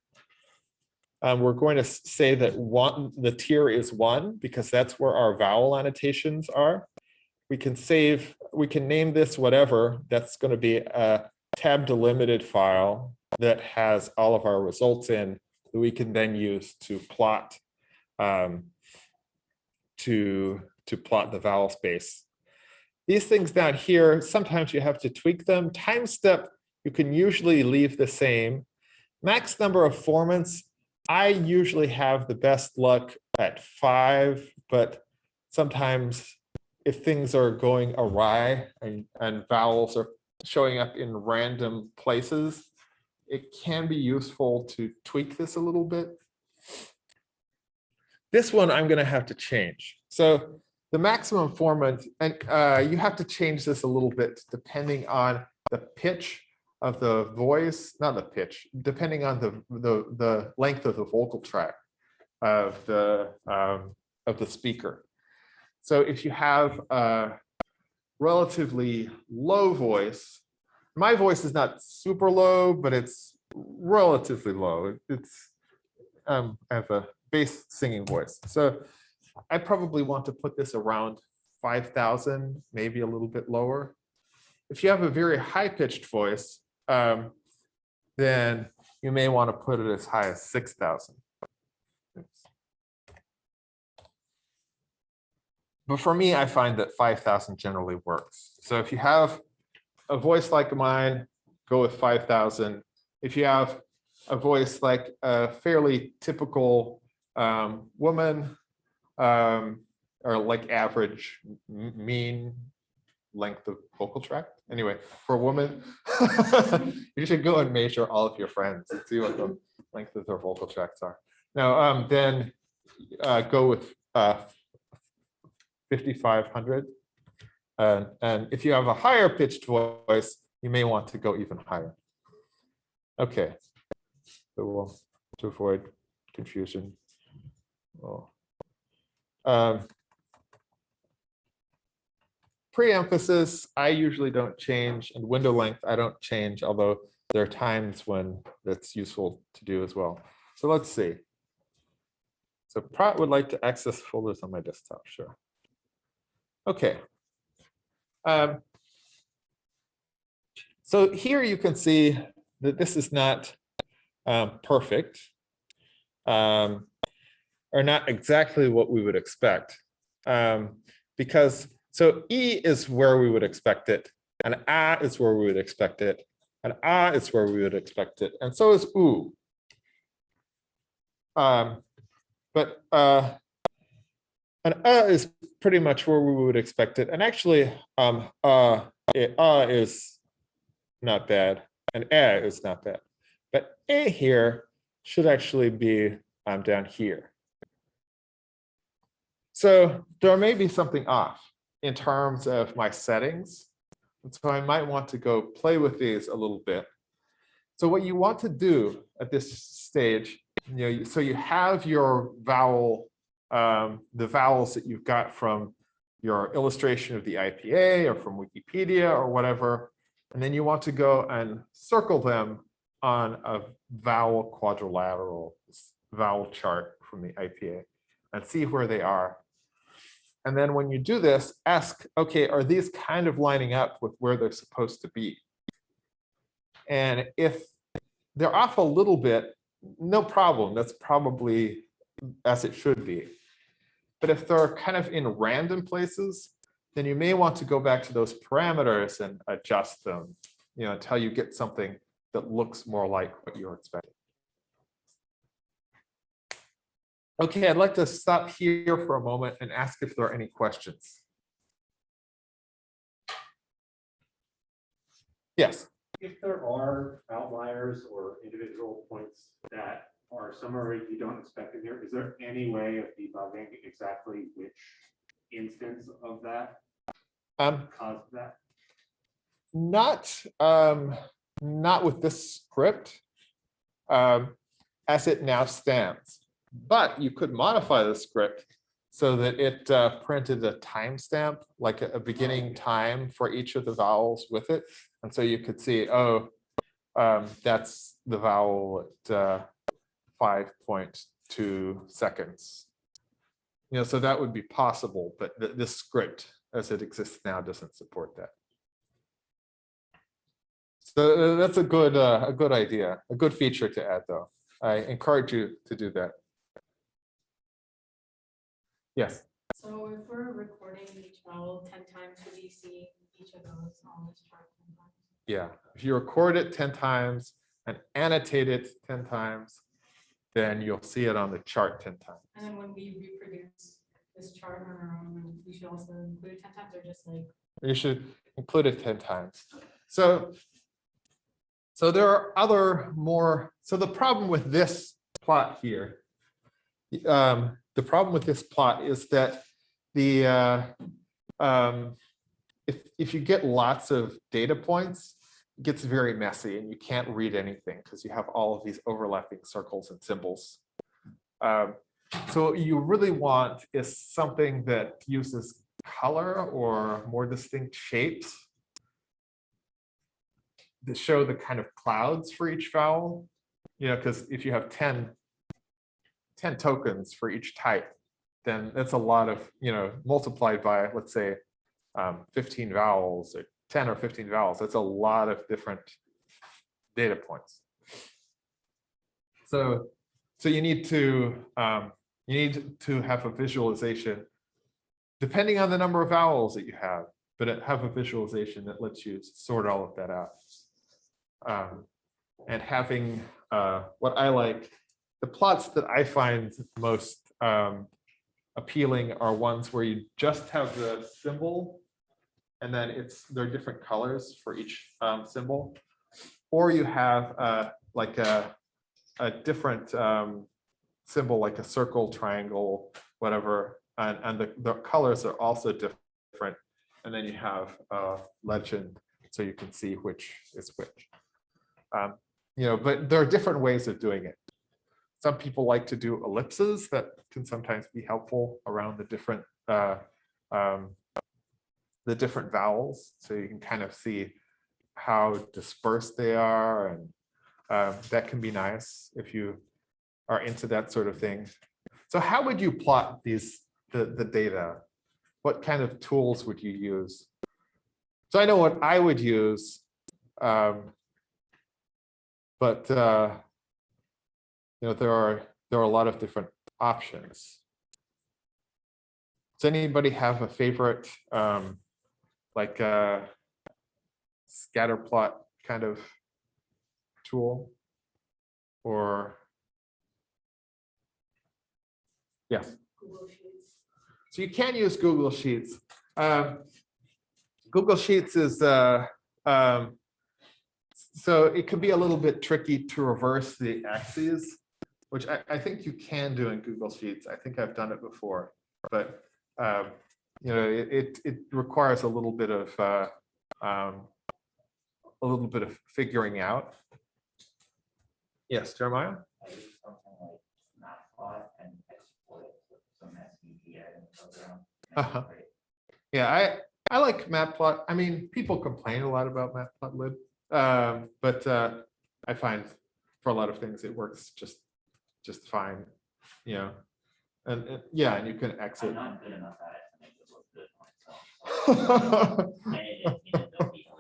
We're going to say that the tier is 1 because that's where our vowel annotations are. We can name this whatever. That's going to be a tab delimited file that has all of our results in that we can then use to plot to plot the vowel space. These things down here, sometimes you have to tweak them. Time step, you can usually leave the same. Max number of formants, I usually have the best luck at 5, but sometimes if things are going awry and vowels are showing up in random places, it can be useful to tweak this a little bit. This one I'm going to have to change. So the maximum formant, and you have to change this a little bit depending on the pitch of the voice, not the pitch, depending on the length of the vocal tract of the speaker. So if you have a relatively low voice, my voice is not super low, but it's relatively low. I have a bass singing voice. So I probably want to put this around 5,000, maybe a little bit lower. If you have a very high-pitched voice, then you may want to put it as high as 6,000. But for me, I find that 5,000 generally works. So if you have a voice like mine, go with 5,000. If you have a voice like a fairly typical woman, or like average mean length of vocal tract. Anyway, for a woman, you should go and measure all of your friends and see what the length of their vocal tracts are. Now, then go with 5,500. And if you have a higher pitched voice, you may want to go even higher. Okay, so we'll to avoid confusion. Well, pre-emphasis, I usually don't change, and window length, I don't change, although there are times when that's useful to do as well. So let's see. So Praat would like to access folders on my desktop, sure. Okay. So here you can see that this is not perfect, or not exactly what we would expect, because so E is where we would expect it, and A is where we would expect it, and A is where we would expect it, and so is U. But and is pretty much where we would expect it, and actually is not bad, and is not bad, but A here should actually be down here. So there may be something off in terms of my settings. And so I might want to go play with these a little bit. So what you want to do at this stage, so you have your vowel, the vowels that you've got from your illustration of the IPA or from Wikipedia or whatever, and then you want to go and circle them on a vowel quadrilateral vowel chart from the IPA and see where they are. And then when you do this, ask, okay, are these kind of lining up with where they're supposed to be? And if they're off a little bit, no problem. That's probably as it should be. But if they're kind of in random places, then you may want to go back to those parameters and adjust them, until you get something that looks more like what you're expecting. Okay, I'd like to stop here for a moment and ask if there are any questions. Yes. If there are outliers or individual points that are somewhere you don't expect in here, is there any way of debugging exactly which instance of that cause that? Not not with this script as it now stands, but you could modify the script so that it printed a timestamp, like a beginning time for each of the vowels with it. And so you could see, oh, that's the vowel at 5.2 seconds. You know, so that would be possible, but this script as it exists now doesn't support that. So that's a good idea, a good feature to add, though. I encourage you to do that. Yes. So if we're recording each vowel 10 times, should we see each of those on this chart 10 times? Yeah, if you record it 10 times and annotate it 10 times, then you'll see it on the chart 10 times. And then when we reproduce this chart on our own, we should also include it 10 times or just like. You should include it 10 times. So there are other more, so the problem with this plot here, the problem with this plot is that the if you get lots of data points, it gets very messy and you can't read anything because you have all of these overlapping circles and symbols. So what you really want is something that uses color or more distinct shapes that show the kind of clouds for each vowel. You know, because if you have 10 tokens for each type, then that's a lot of, you know, multiplied by, let's say, 15 vowels or 10 or 15 vowels. That's a lot of different data points. So you need to have a visualization depending on the number of vowels that you have, but have a visualization that lets you sort all of that out. And having what I like, the plots that I find most appealing are ones where you just have the symbol and then there are different colors for each symbol, or you have like a different symbol, like a circle, triangle, whatever, and the colors are also different. And then you have a legend so you can see which is which. You know, but there are different ways of doing it. Some people like to do ellipses that can sometimes be helpful around the different vowels, so you can kind of see how dispersed they are, and that can be nice if you are into that sort of thing. So how would you plot the data? What kind of tools would you use? So I know what I would use, but you know, there are a lot of different options. Does anybody have a favorite, like a scatter plot kind of tool? Or yes. Google Sheets. So you can use Google Sheets. Google Sheets is so it could be a little bit tricky to reverse the axes, which I think you can do in Google Sheets. I think I've done it before, but you know, it requires a little bit of figuring out. Yes, Jeremiah. I use something like Matplot and export it with some SVG program. Uh-huh. Yeah, I like Matplot. I mean, people complain a lot about Matplotlib, but I find for a lot of things it works just fine, you know. And yeah, and you can I'm exit. not good enough at it to make it look good myself. And it didn't know people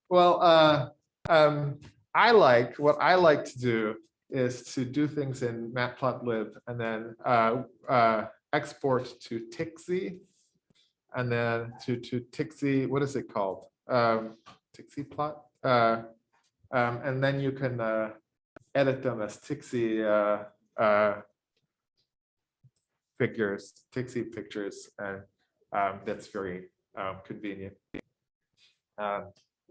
Well, what I like to do is to do things in Matplotlib and then export to TXZ, and then to TXZ, what is it called? TXZ plot. And then you can edit them as TXZ figures, TXZ pictures, and that's very convenient.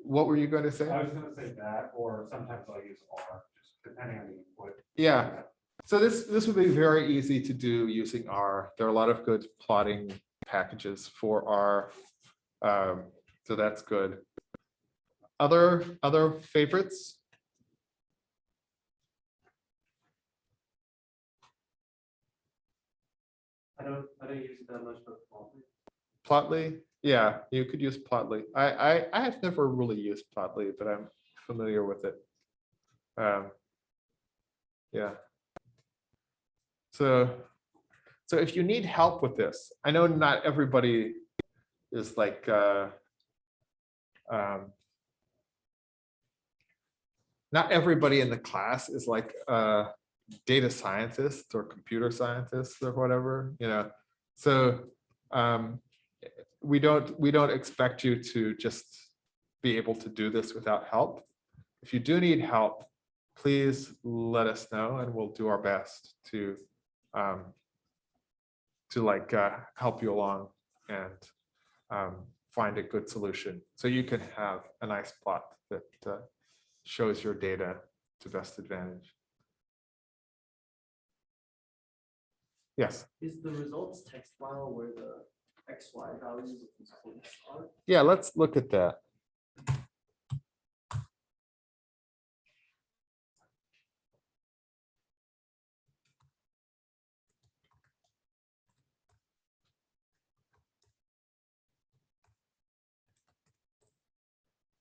What were you going to say? I was gonna say that, or sometimes I'll use R, just depending on the input. Yeah. So this would be very easy to do using R. There are a lot of good plotting packages for R. So that's good. Other favorites? I don't use it that much, but Plotly. Plotly? Yeah, you could use Plotly. I have never really used Plotly, but I'm familiar with it. Yeah. So if you need help with this, I know not everybody is like not everybody in the class is like data scientists or computer scientists or whatever, you know. So we don't expect you to just be able to do this without help. If you do need help, please let us know and we'll do our best to like help you along and find a good solution so you can have a nice plot that shows your data to best advantage. Yes. Is the results text file where the XY values of these points are? Yeah, let's look at that.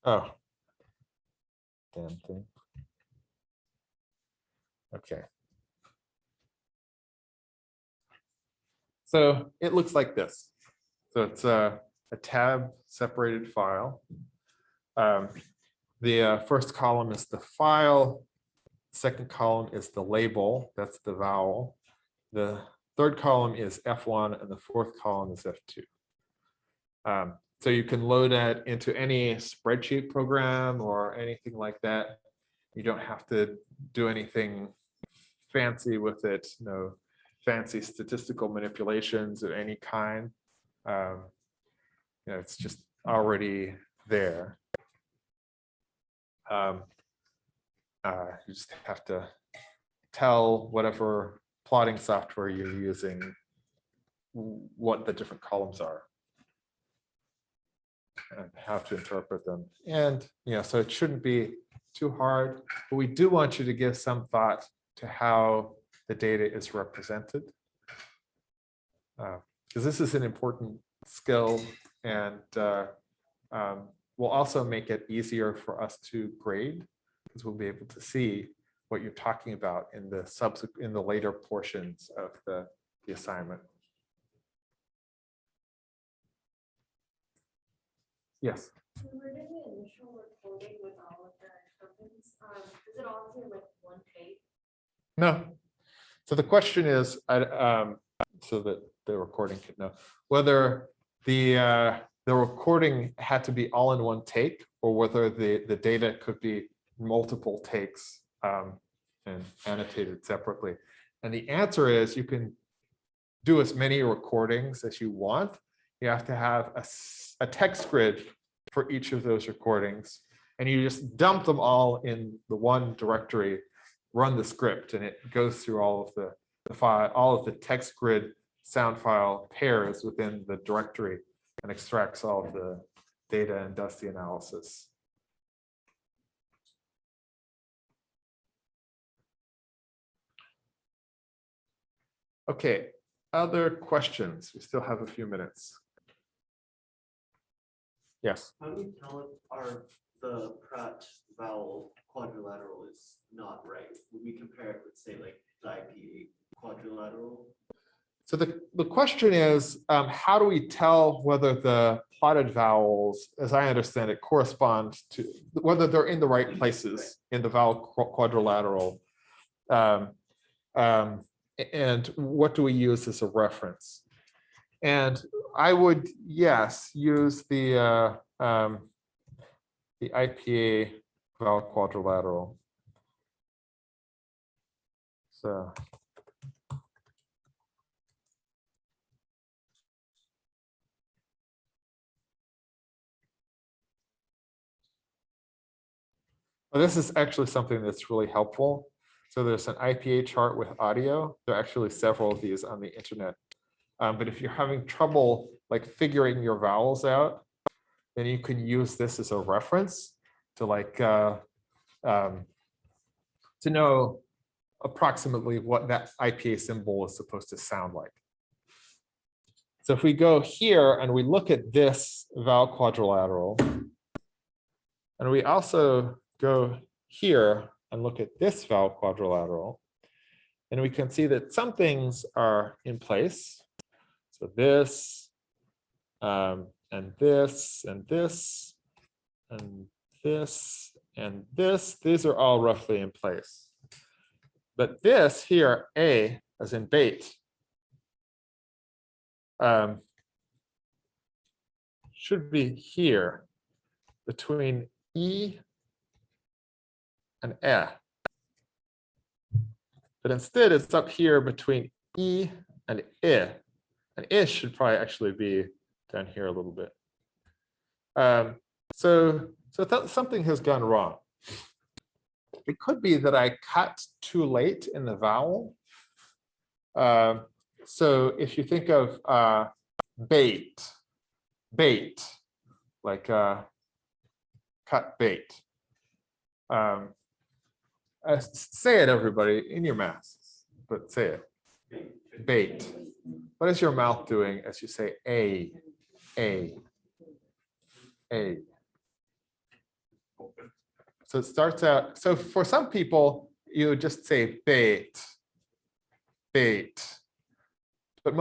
Oh. Damn thing. Okay. So it looks like this. So it's a tab separated file. The first column is the file. Second column is the label. That's the vowel. The third column is F1 and the fourth column is F2. So you can load that into any spreadsheet program or anything like that. You don't have to do anything fancy with it, no fancy statistical manipulations of any kind. It's just already there. You just have to tell whatever plotting software you're using what the different columns are and how to interpret them. And so it shouldn't be too hard, but we do want you to give some thought to how the data is represented. Because this is an important skill and will also make it easier for us to grade because we'll be able to see what you're talking about in the later portions of the assignment. Yes. So we're doing the initial recording with all of the tokens. Does it all do like one take? No. So the question is, so that the recording could know whether the recording had to be all in one take or whether the data could be multiple takes and annotated separately. And the answer is you can do as many recordings as you want. You have to have a text grid for each of those recordings, and you just dump them all in the one directory, run the script, and it goes through all of the file, all of the text grid sound file pairs within the directory and extracts all of the data and does the analysis. Okay, other questions? We still have a few minutes. Yes. How do we tell if the Praat vowel quadrilateral is not right? Would we compare it with, say, like the IPA quadrilateral? So the question is, how do we tell whether the plotted vowels, as I understand it, correspond to whether they're in the right places in the vowel quadrilateral? And what do we use as a reference? And I would, yes, use the IPA vowel quadrilateral. So. Well, this is actually something that's really helpful. So there's an IPA chart with audio. There are actually several of these on the internet. But if you're having trouble like figuring your vowels out, then you can use this as a reference to like to know approximately what that IPA symbol is supposed to sound like. So if we go here and we look at this vowel quadrilateral, and we also go here and look at this vowel quadrilateral, and we can see that some things are in place. So this, and this, and this, and this, and this, these are all roughly in place. But this here, A, as in bait, should be here between E and E. But instead, it's up here between E and I. And I should probably actually be down here a little bit. So something has gone wrong. It could be that I cut too late in the vowel. So if you think of bait, like cut bait. Say it, everybody, in your masks, but say it. Bait. What is your mouth doing as you say a? So it starts out, so for some people, you would just say bait. But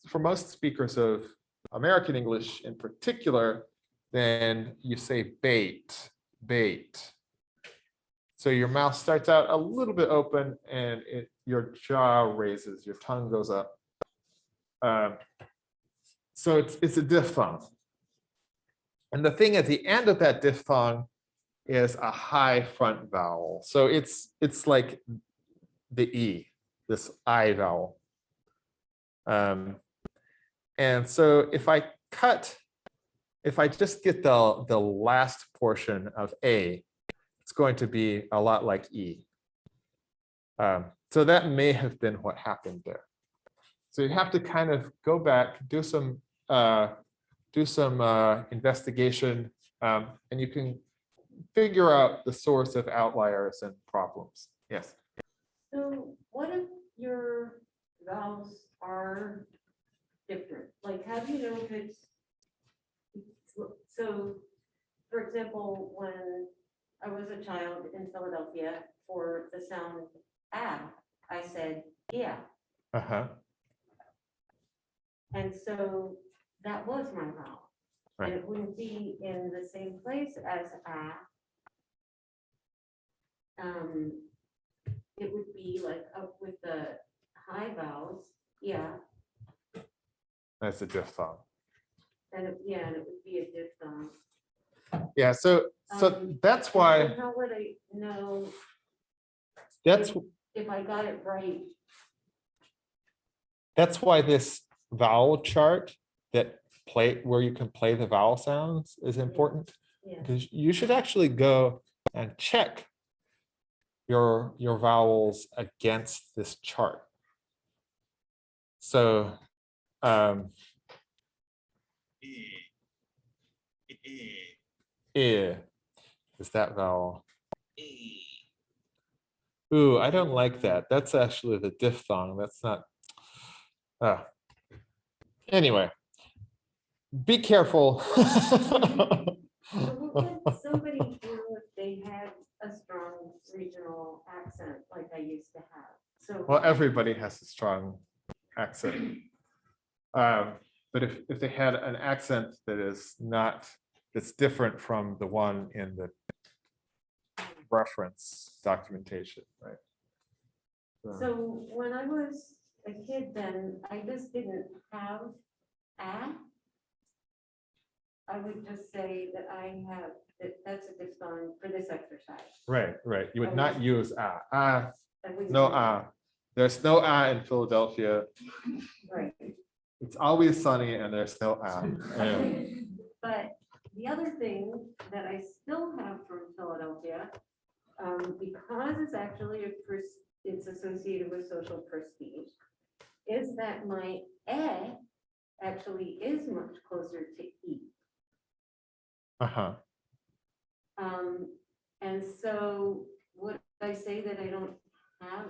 for most speakers of American English in particular, then you say bait. So your mouth starts out a little bit open and your jaw raises, your tongue goes up. So it's a diphthong. And the thing at the end of that diphthong is a high front vowel. So it's like the E, this I vowel. And so if I just get the last portion of A, it's going to be a lot like E. So that may have been what happened there. So you have to kind of go back, do some investigation, and you can figure out the source of outliers and problems. Yes. So what if your vowels are different? Like, how do you know if it's, so, for example, when I was a child in Philadelphia, for the sound ah, I said yeah. Uh-huh. And so that was my vowel. Right. And it wouldn't be in the same place as ah. It would be like up with the high vowels, yeah, That's a diphthong. and it would be a diphthong. Yeah, so that's And why, How would I know that's if I got it right? That's why this vowel chart where you can play the vowel sounds is important, Yeah. because you should actually go and check your vowels against this chart. So is that vowel. Ooh, I don't like that. That's actually the diphthong. That's not. Anyway, be careful. So what would somebody do if they had a strong regional accent like I used to have? So Well, everybody has a strong accent. But if they had an accent that's different from the one in the reference documentation, right? So when I was a kid, then I just didn't have ah. I would just say that I have, that's a diphthong for this exercise. Right. You would Okay. not use ah. I wouldn't No say ah. There's no ah in Philadelphia. that. Right. It's always sunny and there's no ah. Anyway. But the other thing that I still have from Philadelphia, because it's actually a it's associated with social prestige, is that my eh actually is much closer to e. Uh-huh. And so would I say that I don't have,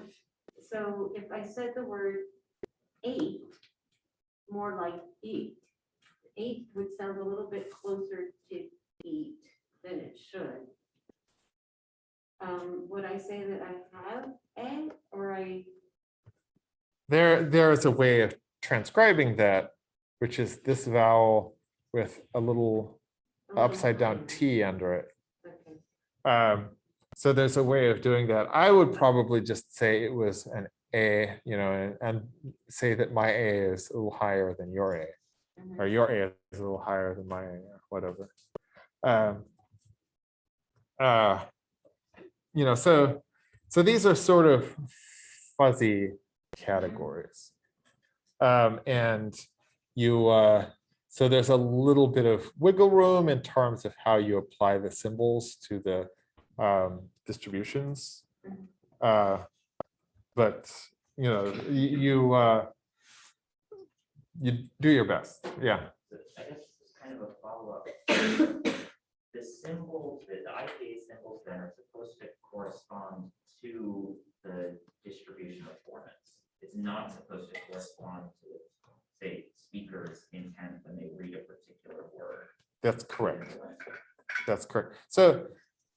so if I said the word eight, more like eat, eight would sound a little bit closer to eat than it should. Would I say that I have a, or I, There is a way of transcribing that, which is this vowel with a little upside down T under it. okay, So there's a way of doing that. I would probably just say it was an A, and say that my A is a little higher than your A, mhm. or your A is a little higher than my A, or whatever. So these are sort of fuzzy categories. And so there's a little bit of wiggle room in terms of how you apply the symbols to the distributions. But you do your best. Yeah. So I guess it's kind of a follow-up. The symbols, the IPA symbols then are supposed to correspond to the distribution of formats. It's not supposed to correspond to, say, speakers' intent when they read a particular word. That's correct. That's correct. So,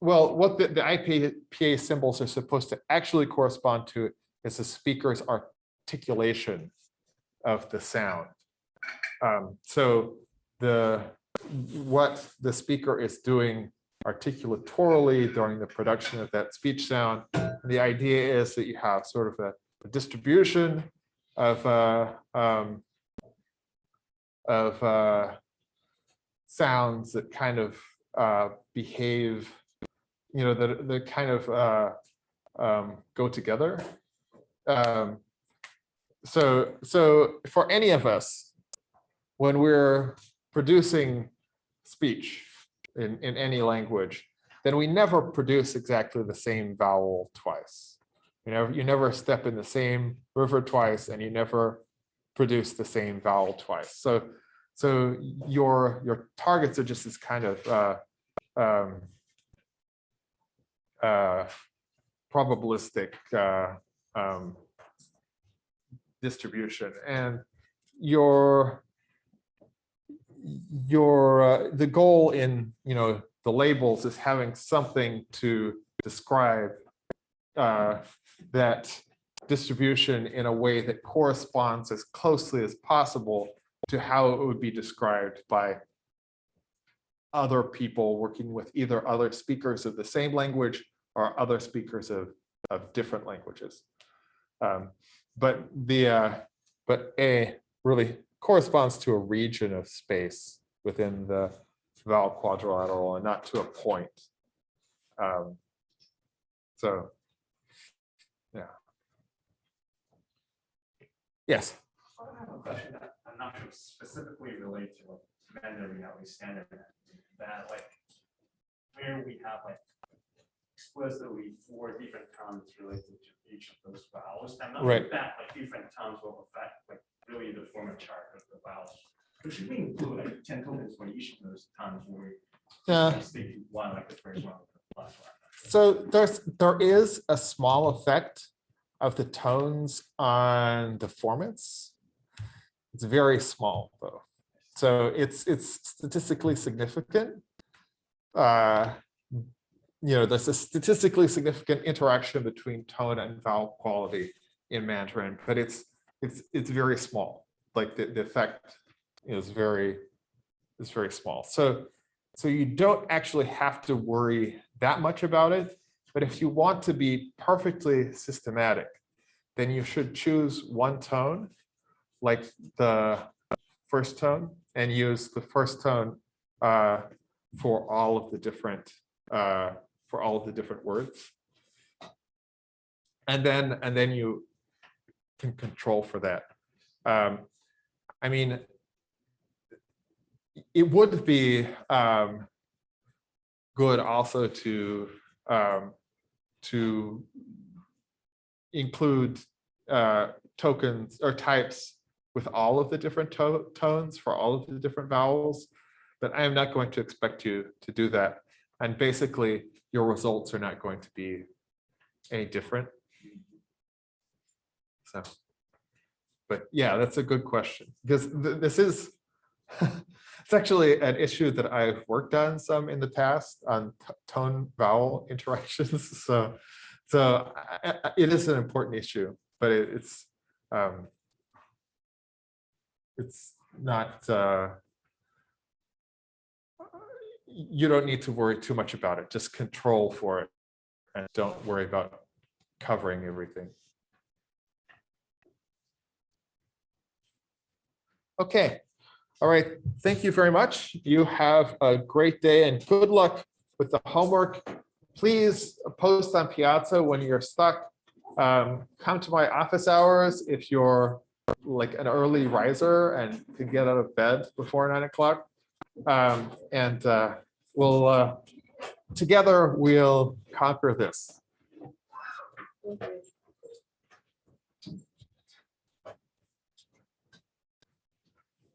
well, what the IPA symbols are supposed to actually correspond to is the speaker's articulation of the sound. So what the speaker is doing articulatorily during the production of that speech sound. The idea is that you have sort of a distribution of sounds that kind of behave, that kind of go together. So for any of us, when we're producing speech in any language, then we never produce exactly the same vowel twice. You never step in the same river twice, and you never produce the same vowel twice. So your targets are just this kind of probabilistic distribution, and the goal in the labels is having something to describe that distribution in a way that corresponds as closely as possible to how it would be described by other people working with either other speakers of the same language or other speakers of different languages. But A really corresponds to a region of space within the vowel quadrilateral and not to a point. So, yeah. Yes. I have a question that I'm not sure specifically related to Mandarin, at least standard, that like where we have like explicitly 4 different terms related to each of those vowels, and not Right. that like different terms will affect like really the format chart of the vowels. So should we include like 10 tokens for each of those terms, where we stick to one, like the first one, the last one? So there is a small effect of the tones on the formats. It's very small though. So it's statistically significant. There's a statistically significant interaction between tone and vowel quality in Mandarin, but it's very small. Like the effect is very small. So you don't actually have to worry that much about it. But if you want to be perfectly systematic, then you should choose one tone, like the first tone, and use the first tone for all of the different words. And then you can control for that. I mean, it would be good also to include tokens or types with all of the different tones for all of the different vowels, but I am not going to expect you to do that. And basically, your results are not going to be any different. So, but yeah, that's a good question, because this is, it's actually an issue that I've worked on some in the past on tone vowel interactions. So it is an important issue, but it's not, you don't need to worry too much about it. Just control for it and don't worry about covering everything. Okay. All right. Thank you very much. You have a great day and good luck with the homework. Please post on Piazza when you're stuck. Come to my office hours if you're like an early riser and can get out of bed before 9 o'clock. And we'll together we'll conquer this. Okay.